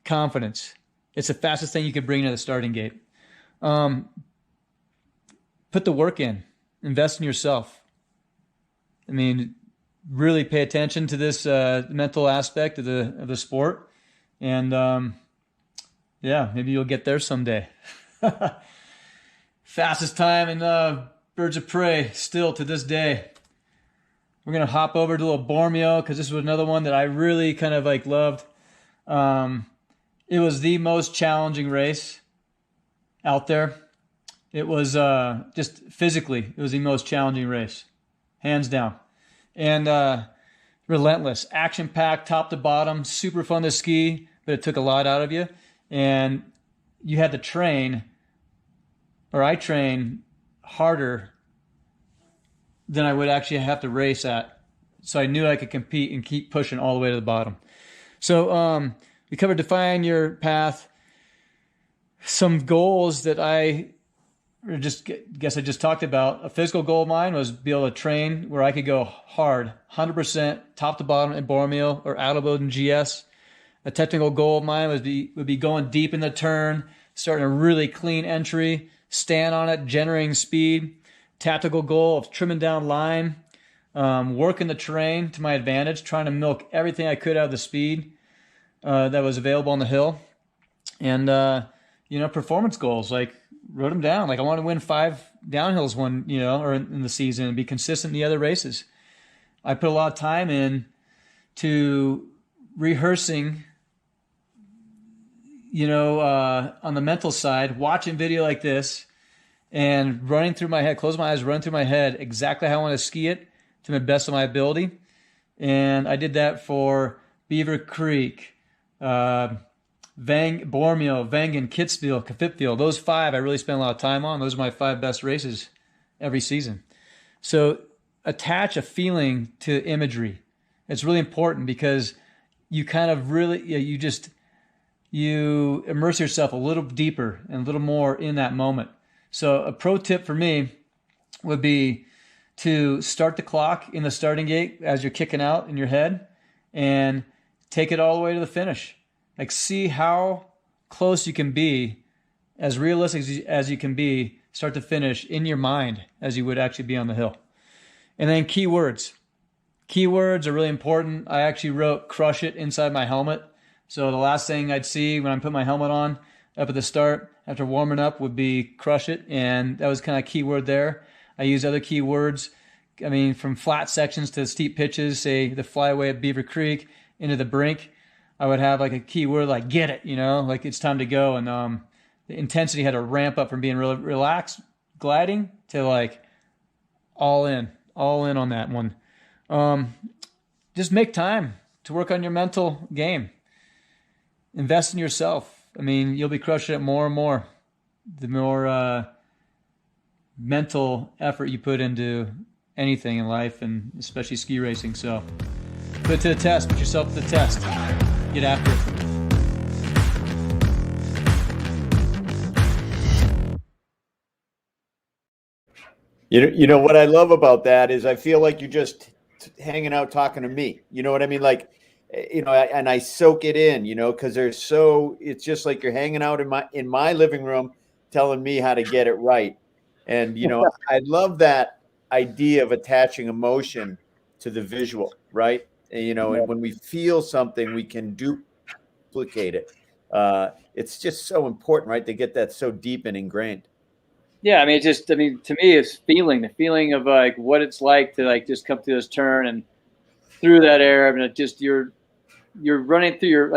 confidence. It's the fastest thing you could bring to the starting gate. Put the work in, invest in yourself. I mean, really pay attention to this mental aspect of the sport, and maybe you'll get there someday. Fastest time in Birds of Prey still to this day. We're gonna hop over to a little Bormio because this was another one that I really kind of like loved. It was the most challenging race out there. It was just physically, it was the most challenging race, hands down. And relentless, action-packed, top to bottom, super fun to ski, but it took a lot out of you. And you had to train, or I trained harder than I would actually have to race at. So I knew I could compete and keep pushing all the way to the bottom. So we covered define your path, some goals that I just talked about. A physical goal of mine was be able to train where I could go hard, 100% top to bottom in Bormio or Adalbode and GS. A technical goal of mine would be going deep in the turn, starting a really clean entry, stand on it, generating speed. Tactical goal of trimming down line, working the terrain to my advantage, trying to milk everything I could out of the speed that was available on the hill. And, performance goals, like wrote them down. Like I want to win 5 downhills or in the season and be consistent in the other races. I put a lot of time in to rehearsing, on the mental side, watching video like this and running through my head, close my eyes, run through my head exactly how I want to ski it to the best of my ability. And I did that for Beaver Creek, Bormio, Wengen, Kitzbühel, Kafitfield. Those 5 I really spent a lot of time on. Those are my 5 best races every season. So attach a feeling to imagery. It's really important because you kind of really, you immerse yourself a little deeper and a little more in that moment. So a pro tip for me would be to start the clock in the starting gate as you're kicking out in your head and take it all the way to the finish. Like see how close you can be, as realistic as you can be, start to finish in your mind as you would actually be on the hill. And then keywords. Keywords are really important. I actually wrote "crush it" inside my helmet. So the last thing I'd see when I put my helmet on up at the start after warming up would be "crush it." And that was kind of keyword there. I use other keywords. I mean, from flat sections to steep pitches, say the flyaway at Beaver Creek into the brink, I would have like a keyword like "get it," like it's time to go. And the intensity had to ramp up from being really relaxed, gliding, to like all in on that one. Just make time to work on your mental game. Invest in yourself. I mean, you'll be crushing it more and more the more mental effort you put into anything in life, and especially ski racing. So put it to the test. Put yourself to the test. Get after it. You know what I love about that is I feel like you're just hanging out talking to me. You know what I mean? Like, and I soak it in, because it's just like you're hanging out in my living room telling me how to get it right. And, I love that idea of attaching emotion to the visual, right? And, and when we feel something, we can duplicate it. It's just so important, right? To get that so deep and ingrained. Yeah, I mean, to me, it's the feeling of like what it's like to like just come through this turn and through that air. I mean, you're running through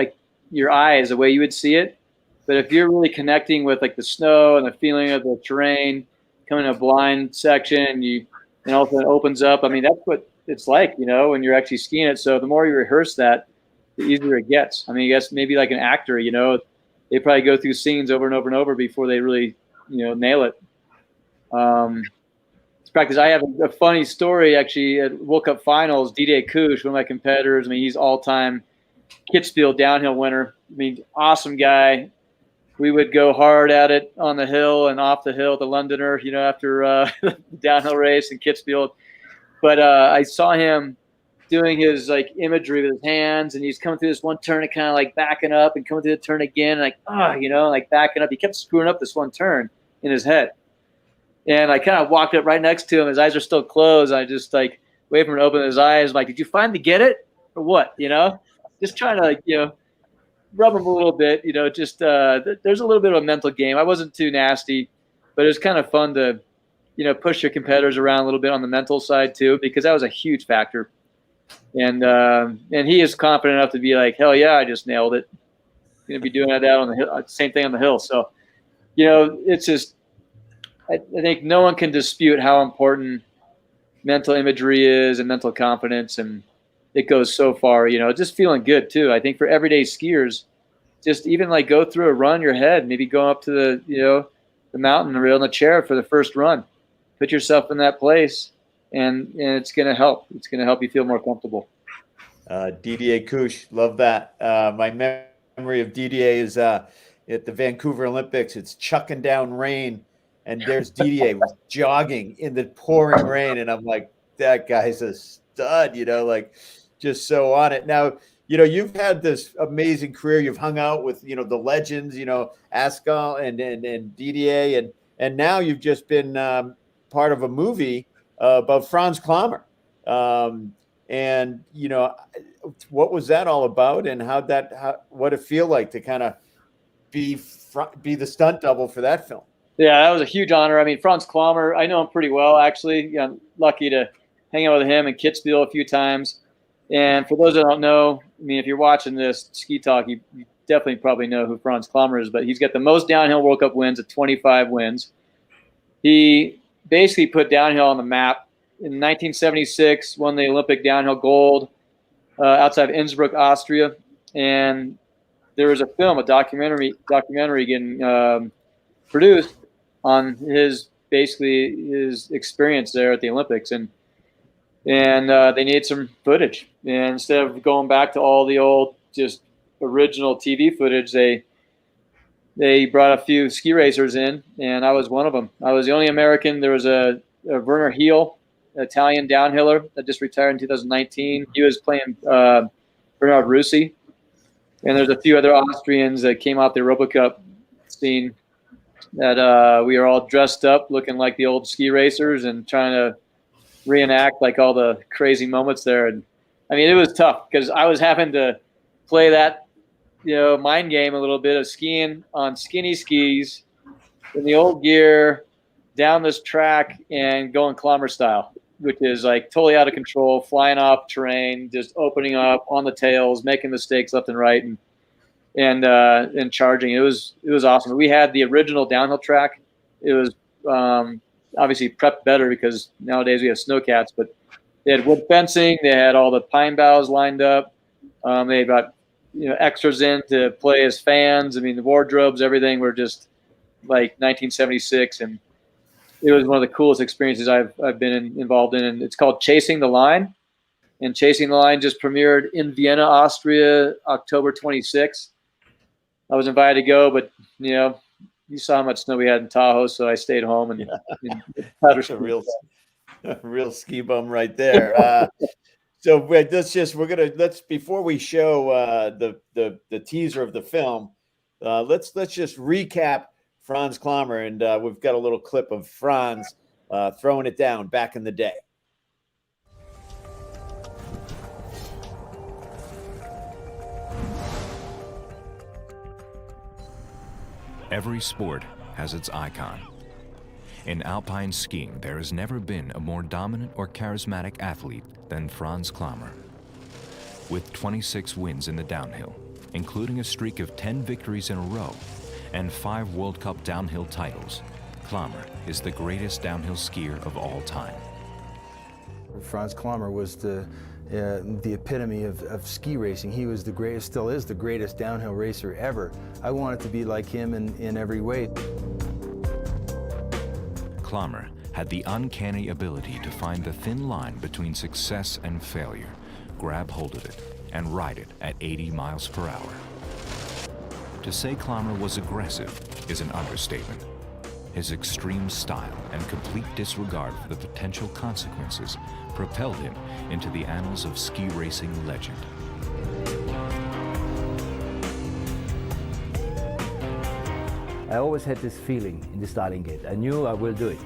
your eyes the way you would see it. But if you're really connecting with like the snow and the feeling of the terrain, coming to a blind section, and all of a sudden it opens up. I mean, that's what it's like, when you're actually skiing it. So the more you rehearse that, the easier it gets. I mean, I guess maybe like an actor, they probably go through scenes over and over and over before they really, nail it. It's practice. I have a funny story actually at World Cup Finals. Didier Couch, one of my competitors. I mean, he's all-time Kitzbühel downhill winner. I mean, awesome guy. We would go hard at it on the hill and off the hill, the Londoner, after the downhill race in Kitzbühel. But I saw him doing his like imagery with his hands, and he's coming through this one turn and kind of like backing up and coming through the turn again, like like backing up. He kept screwing up this one turn in his head. And I kind of walked up right next to him. His eyes are still closed. I just like wait for him to open his eyes. I'm like, did you finally get it or what? Just trying to rub him a little bit. Just there's a little bit of a mental game. I wasn't too nasty, but it was kind of fun to push your competitors around a little bit on the mental side too, because that was a huge factor. And he is confident enough to be like, hell yeah, I just nailed it. Going to be doing that on the hill, same thing on the hill. So it's just. I think no one can dispute how important mental imagery is and mental confidence, and it goes so far, just feeling good too. I think for everyday skiers, just even like go through a run in your head, maybe go up to the mountain or on the chair for the first run, put yourself in that place, and it's going to help. It's going to help you feel more comfortable. Didier Couch, love that. My memory of Didier is at the Vancouver Olympics. It's chucking down rain. And there's Didier jogging in the pouring rain. And I'm like, that guy's a stud, like just so on it. Now, you've had this amazing career. You've hung out with, the legends, Askell and Didier. And now you've just been part of a movie about Franz Klammer. And, what was that all about? And what it feel like to kind of be the stunt double for that film? Yeah, that was a huge honor. I mean, Franz Klammer, I know him pretty well, actually. I'm lucky to hang out with him in Kitzbühel a few times. And for those that don't know, I mean, if you're watching this SkiTalk, you definitely probably know who Franz Klammer is, but he's got the most downhill World Cup wins at 25 wins. He basically put downhill on the map. In 1976, won the Olympic downhill gold outside of Innsbruck, Austria. And there was a film, a documentary getting produced on his experience there at the Olympics, and they needed some footage. And instead of going back to all the old just original TV footage, they brought a few ski racers in, and I was one of them. I was the only American. There was a Werner Heel, Italian downhiller that just retired in 2019. He was playing Bernard Russi, and there's a few other Austrians that came out the Europa Cup scene. That we are all dressed up, looking like the old ski racers, and trying to, reenact like all the crazy moments there. And I mean, it was tough because I was having to play that, mind game a little bit of skiing on skinny skis in the old gear down this track and going climber style, which is like totally out of control, flying off terrain, just opening up on the tails, making mistakes left and right, and charging. It was awesome. We had the original downhill track. It was obviously prepped better because nowadays we have snowcats, but they had wood fencing. They had all the pine boughs lined up. They got extras in to play as fans. I mean, the wardrobes, everything were just like 1976, and it was one of the coolest experiences I've been involved in. And it's called Chasing the Line. And Chasing the Line just premiered in Vienna, Austria, October 26th. I was invited to go, but you saw how much snow we had in Tahoe, so I stayed home and That's a real ski bum right there. So let's before we show the teaser of the film, let's just recap Franz Klammer, and we've got a little clip of Franz throwing it down back in the day. Every sport has its icon. In alpine skiing, there has never been a more dominant or charismatic athlete than Franz Klammer. With 26 wins in the downhill, including a streak of 10 victories in a row and 5 World Cup downhill titles, Klammer is the greatest downhill skier of all time. Franz Klammer was the epitome of ski racing. He was the greatest, still is the greatest downhill racer ever. I wanted to be like him in every way. Klammer had the uncanny ability to find the thin line between success and failure, grab hold of it, and ride it at 80 miles per hour. To say Klammer was aggressive is an understatement. His extreme style and complete disregard for the potential consequences propelled him into the annals of ski racing legend. I always had this feeling in the starting gate. I knew I will do it.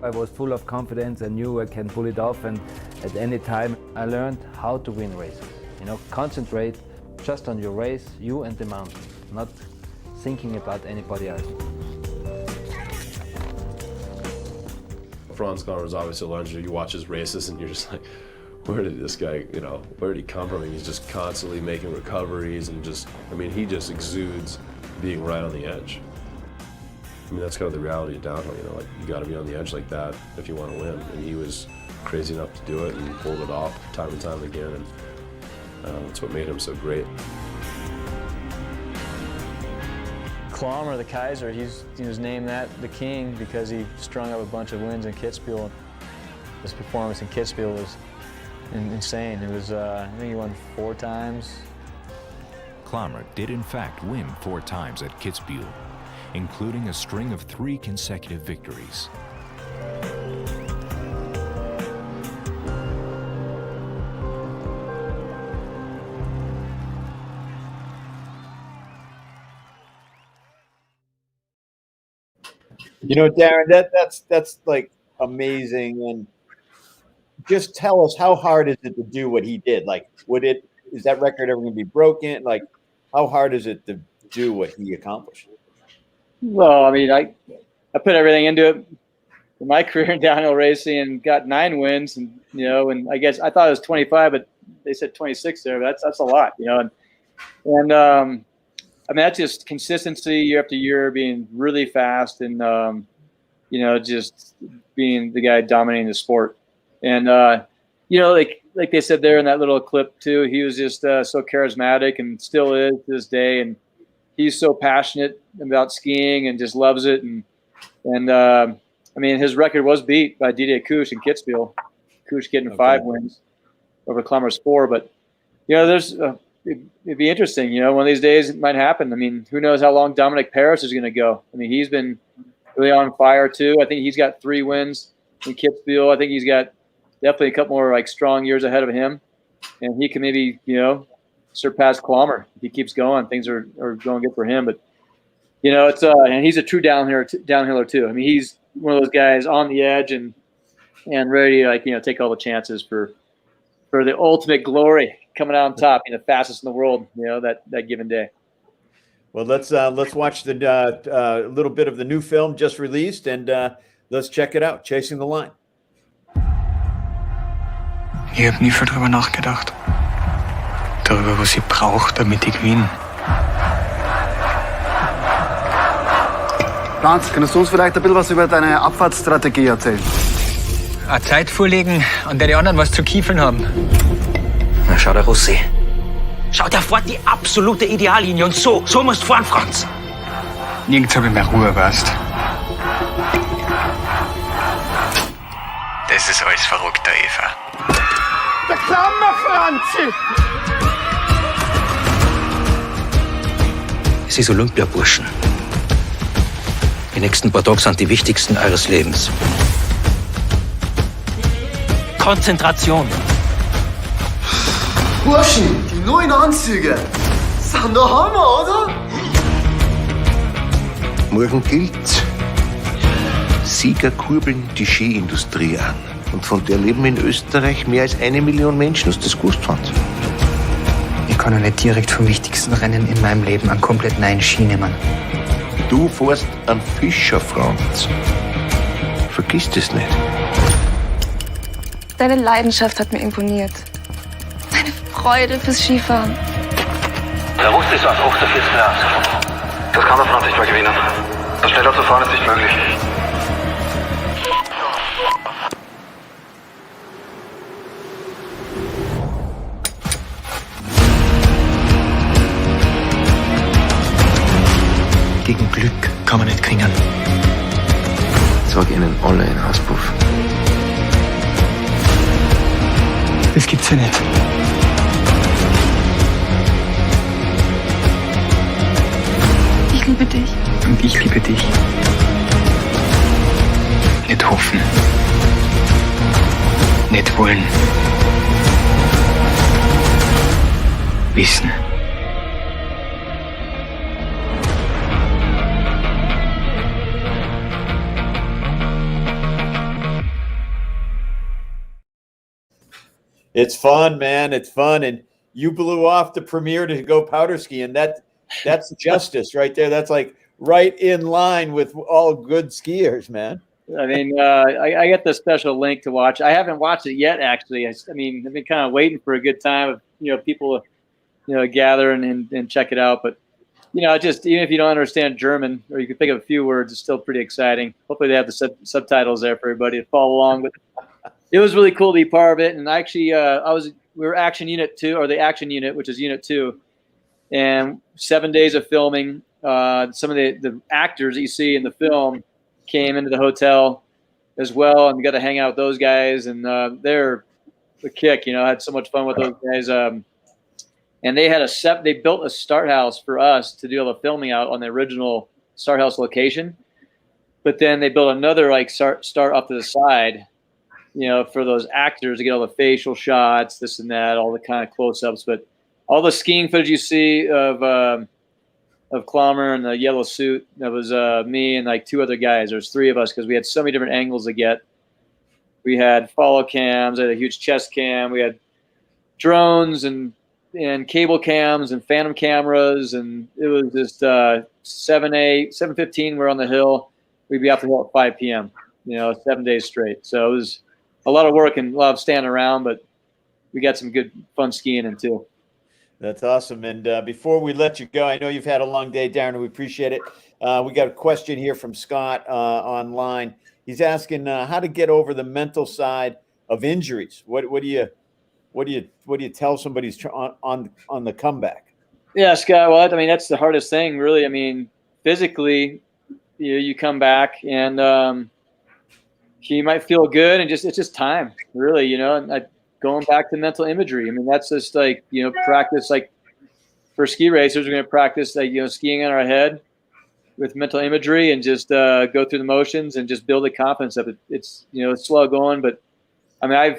I was full of confidence. I knew I can pull it off, and at any time I learned how to win races. Concentrate just on your race, you and the mountain, not thinking about anybody else. Franz Klammer is obviously a legend. You watch his races and you're just like, where did this guy, where did he come from? And he's just constantly making recoveries and he just exudes being right on the edge. I mean, that's kind of the reality of downhill, you got to be on the edge like that if you want to win. And he was crazy enough to do it and pulled it off time and time again. And that's what made him so great. Klammer, the Kaiser, he was named that the king because he strung up a bunch of wins in Kitzbühel. His performance in Kitzbühel was insane. It was, I think he won 4 times. Klammer did in fact win 4 times at Kitzbühel, including a string of 3 consecutive victories. Daron, that's like amazing. And just tell us, how hard is it to do what he did? Like, is that record ever going to be broken? Like, how hard is it to do what he accomplished? Well, I mean, I put everything into it in my career in downhill racing and got 9 wins, and and I guess I thought it was 25, but they said 26 there. But that's a lot, and I mean, that's just consistency year after year, being really fast and, just being the guy dominating the sport. And, like they said there in that little clip too, he was just so charismatic and still is to this day. And he's so passionate about skiing and just loves it. And I mean, his record was beat by Didier Couch in Kitzbühel. Couch getting 5 wins over Klammer's 4. But, there's it'd be interesting, one of these days it might happen. I mean, who knows how long Dominic Paris is going to go. I mean, he's been really on fire too. I think he's got 3 wins in Kitzbühel. I think he's got definitely a couple more strong years ahead of him, and he can maybe, surpass Klammer if he keeps going. Things are going good for him, but it's and he's a true downhiller too. I mean, he's one of those guys on the edge and and ready to take all the chances for the ultimate glory, coming out on top, the fastest in the world, that given day. Well, let's watch the little bit of the new film just released, and let's check it out. Chasing the Line. Ich habe nie viel drüber nachgedacht. Darüber, was ich brauche, damit ich gewinne. Franz, kannst du uns vielleicht ein bisschen was über deine Abfahrtsstrategie erzählen? Eine Zeit vorlegen, an der die anderen was zu kiefeln haben. Na, schau, der Russi. Schau, der fährt die absolute Ideallinie und so musst du fahren, Franz. Nirgends habe ich mehr Ruhe, weißt. Das ist alles verrückter, Eva. Der Klammer, Franzi! Es ist Olympia, Burschen. Die nächsten paar Tage sind die wichtigsten eures Lebens. Konzentration. Burschen, die neuen Anzüge sind der Hammer, oder? Morgen gilt's. Sieger kurbeln die Skiindustrie an. Und von der leben in Österreich mehr als 1 Million Menschen. Hast du das gewusst, Franz? Ich kann ja nicht direkt vom wichtigsten Rennen in meinem Leben einen komplett neuen Ski nehmen. Du fährst einen Fischer, Franz. Vergiss das nicht. Deine Leidenschaft hat mir imponiert. Deine Freude fürs Skifahren. Der wusste es auf 48 Jahren. Das kann der Franz nicht mehr gewinnen. Das schneller zu fahren ist nicht möglich. Gegen Glück kann man nicht kriegen. Sag ihnen alle in Auspuff. Das gibt's ja nicht. Ich liebe dich. Und ich liebe dich. Nicht hoffen. Nicht wollen. Wissen. It's fun, man. It's fun. And you blew off the premiere to go powder skiing. That's justice right there. That's like right in line with all good skiers, man. I mean, I got the special link to watch. I haven't watched it yet, actually. I mean, I've been kind of waiting for a good time of, people, gather and check it out. But, just even if you don't understand German or you can think of a few words, it's still pretty exciting. Hopefully they have the subtitles there for everybody to follow along. But it was really cool to be part of it. And actually, we were Action Unit 2, or the Action Unit, which is Unit 2. And 7 days of filming. Some of the actors that you see in the film came into the hotel as well, and we got to hang out with those guys. And they're the kick. I had so much fun with those guys. And they had they built a start house for us to do all the filming out on the original start house location. But then they built another start off to the side, for those actors to get all the facial shots, this and that, all the kind of close-ups. But all the skiing footage you see of Klammer in the yellow suit, that was me and like 2 other guys. There's 3 of us because we had so many different angles to get. We had follow cams, I had a huge chest cam, we had drones and cable cams and phantom cameras, and it was just 7:15. We're on the hill. We'd be off the hill at 5 p.m. 7 days straight. So it was a lot of work and a lot of standing around, but we got some good fun skiing in too. That's awesome. And before we let you go, I know you've had a long day, Daron. We appreciate it. We got a question here from Scott online. He's asking how to get over the mental side of injuries. What do you tell somebody who's on the comeback? Yeah, Scott. Well, I mean, that's the hardest thing, really. I mean, physically, you come back and you might feel good, and it's just time, really. And going back to mental imagery. I mean, that's just like, practice, like for ski racers, we're going to practice like, skiing on our head with mental imagery and just go through the motions and just build the confidence of it. It's, it's slow going, but I mean,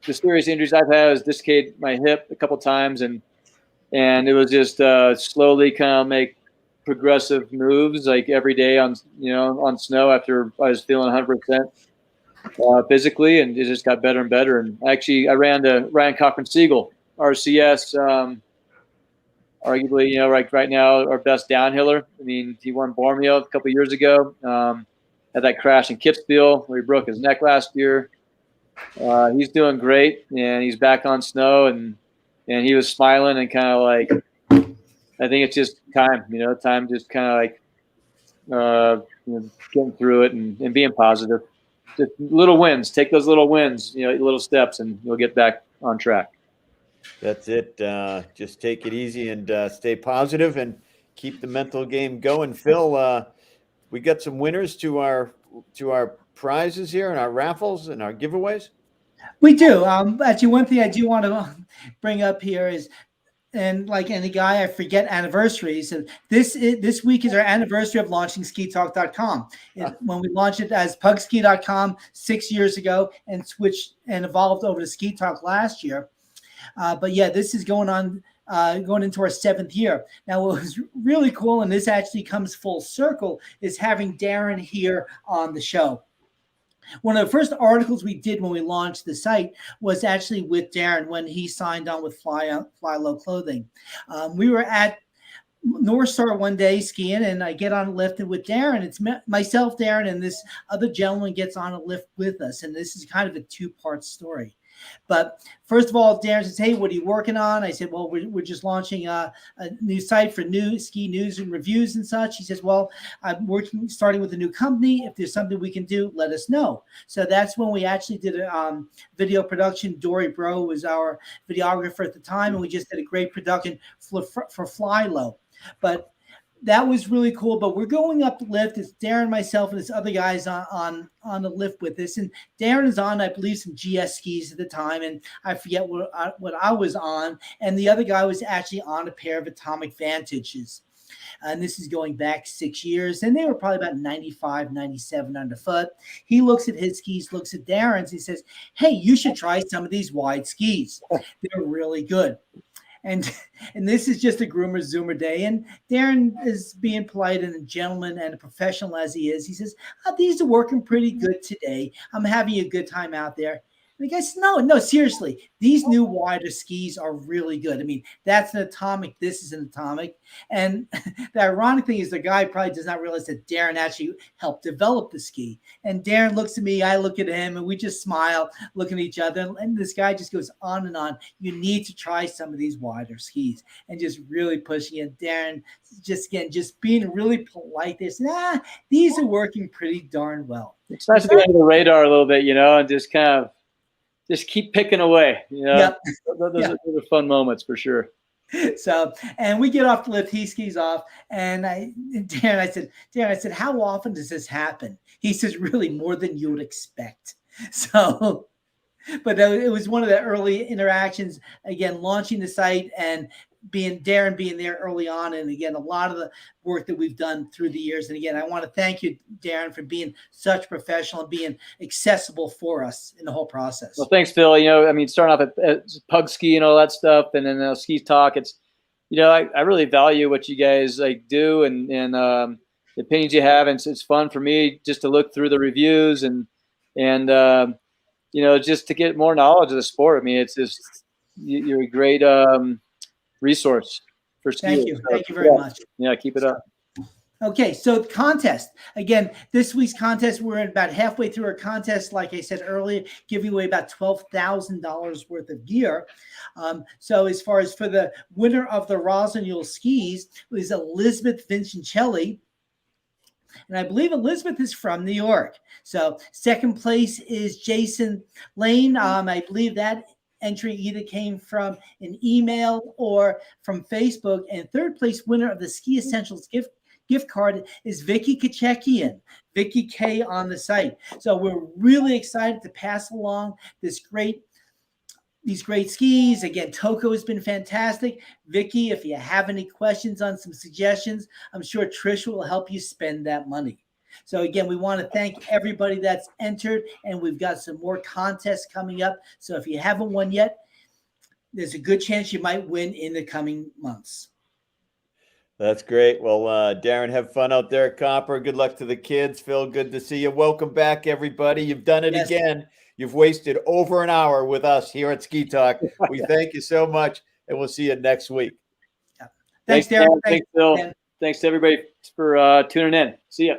the serious injuries I've had is dislocated my hip a couple times, and it was just slowly kind of make progressive moves like every day on snow after I was feeling 100%. physically, and it just got better and better. And actually, I ran the Ryan Cochran Siegel RCS, arguably, right now our best downhiller. I mean, he won Borneo a couple of years ago. Had that crash in Kitzbühel where he broke his neck last year. He's doing great, and he's back on snow, and he was smiling and kind of like, I think it's just time, time just kind of like getting through it and being positive. Just little wins. Take those little wins, little steps, and you'll get back on track. That's it. Just take it easy and stay positive and keep the mental game going. Phil, we got some winners to our prizes here and our raffles and our giveaways. We do. Actually, one thing I do want to bring up here is, and like any guy, I forget anniversaries. And this week is our anniversary of launching SkiTalk.com. When we launched it as PugSki.com 6 years ago and switched and evolved over to SkiTalk last year. But yeah, this is going into our 7th year. Now, what was really cool, and this actually comes full circle, is having Daron here on the show. One of the first articles we did when we launched the site was actually with Daron when he signed on with Fly Low Clothing. We were at North Star one day skiing, and I get on a lift with Daron. It's myself, Daron, and this other gentleman gets on a lift with us. And this is kind of a 2-part story. But first of all, Daron says, "Hey, what are you working on?" I said, "Well, we're just launching a new site for new ski news and reviews and such." He says, "Well, I'm starting with a new company. If there's something we can do, let us know." So that's when we actually did a video production. Dory Bro was our videographer at the time, and we just did a great production for Fly Low. But that was really cool. But we're going up the lift. It's Daron, myself, and this other guys on the lift with us. And Daron is on, I believe, some GS skis at the time, and I forget what I was on. And the other guy was actually on a pair of Atomic Vantages. And this is going back 6 years, and they were probably about 95, 97 underfoot. He looks at his skis, looks at Daron's. He says, "Hey, you should try some of these wide skis. They're really good." And this is just a groomer Zoomer day. And Daron is being polite and a gentleman and a professional as he is. He says, "These are working pretty good today. I'm having a good time out there." And the guy says, no, seriously, these new wider skis are really good. I mean, that's an Atomic. This is an Atomic. And the ironic thing is the guy probably does not realize that Daron actually helped develop the ski. And Daron looks at me, I look at him, and we just smile, looking at each other. And this guy just goes on and on. "You need to try some of these wider skis," and just really pushing it. Daron, just being really polite. This, these are working pretty darn well. It's nice to be under the radar a little bit, and just kind of just keep picking away. Yep. Those are fun moments for sure. So, and we get off the lift, he skis off, and Daron, I said, "How often does this happen?" He says, "Really, more than you would expect." So, but it was one of the early interactions, again, launching the site and Daron being there early on. And again, a lot of the work that we've done through the years. And again, I want to thank you, Daron, for being such a professional and being accessible for us in the whole process. Well, thanks, Phil. Starting off at Pug Ski and all that stuff, and then SkiTalk, it's, I really value what you guys do and the opinions you have. And it's fun for me just to look through the reviews and just to get more knowledge of the sport. I mean, it's just, you're a great resource for skiers. Thank you. Thank you very much. Yeah, keep it up. Okay, so the contest. Again, this week's contest, we're about halfway through our contest. Like I said earlier, giving away about $12,000 worth of gear. So as far as for the winner of the Rosanule skis was Elizabeth Vincentelli. And I believe Elizabeth is from New York. So second place is Jason Lane. I believe that entry either came from an email or from Facebook. And third place winner of the Ski Essentials gift card is Vicky Kachekian, Vicky K on the site. So we're really excited to pass along these great skis. Again, Toko has been fantastic. Vicky, if you have any questions on some suggestions, I'm sure Trish will help you spend that money. So again, we want to thank everybody that's entered, and we've got some more contests coming up. So if you haven't won yet, there's a good chance you might win in the coming months. That's great. Well, Daron, have fun out there at Copper. Good luck to the kids. Phil, good to see you. Welcome back, everybody. You've done it again. You've wasted over an hour with us here at Ski Talk. We thank you so much, and we'll see you next week. Thanks, Daron. Thanks, Phil. Thanks to everybody for tuning in. See ya.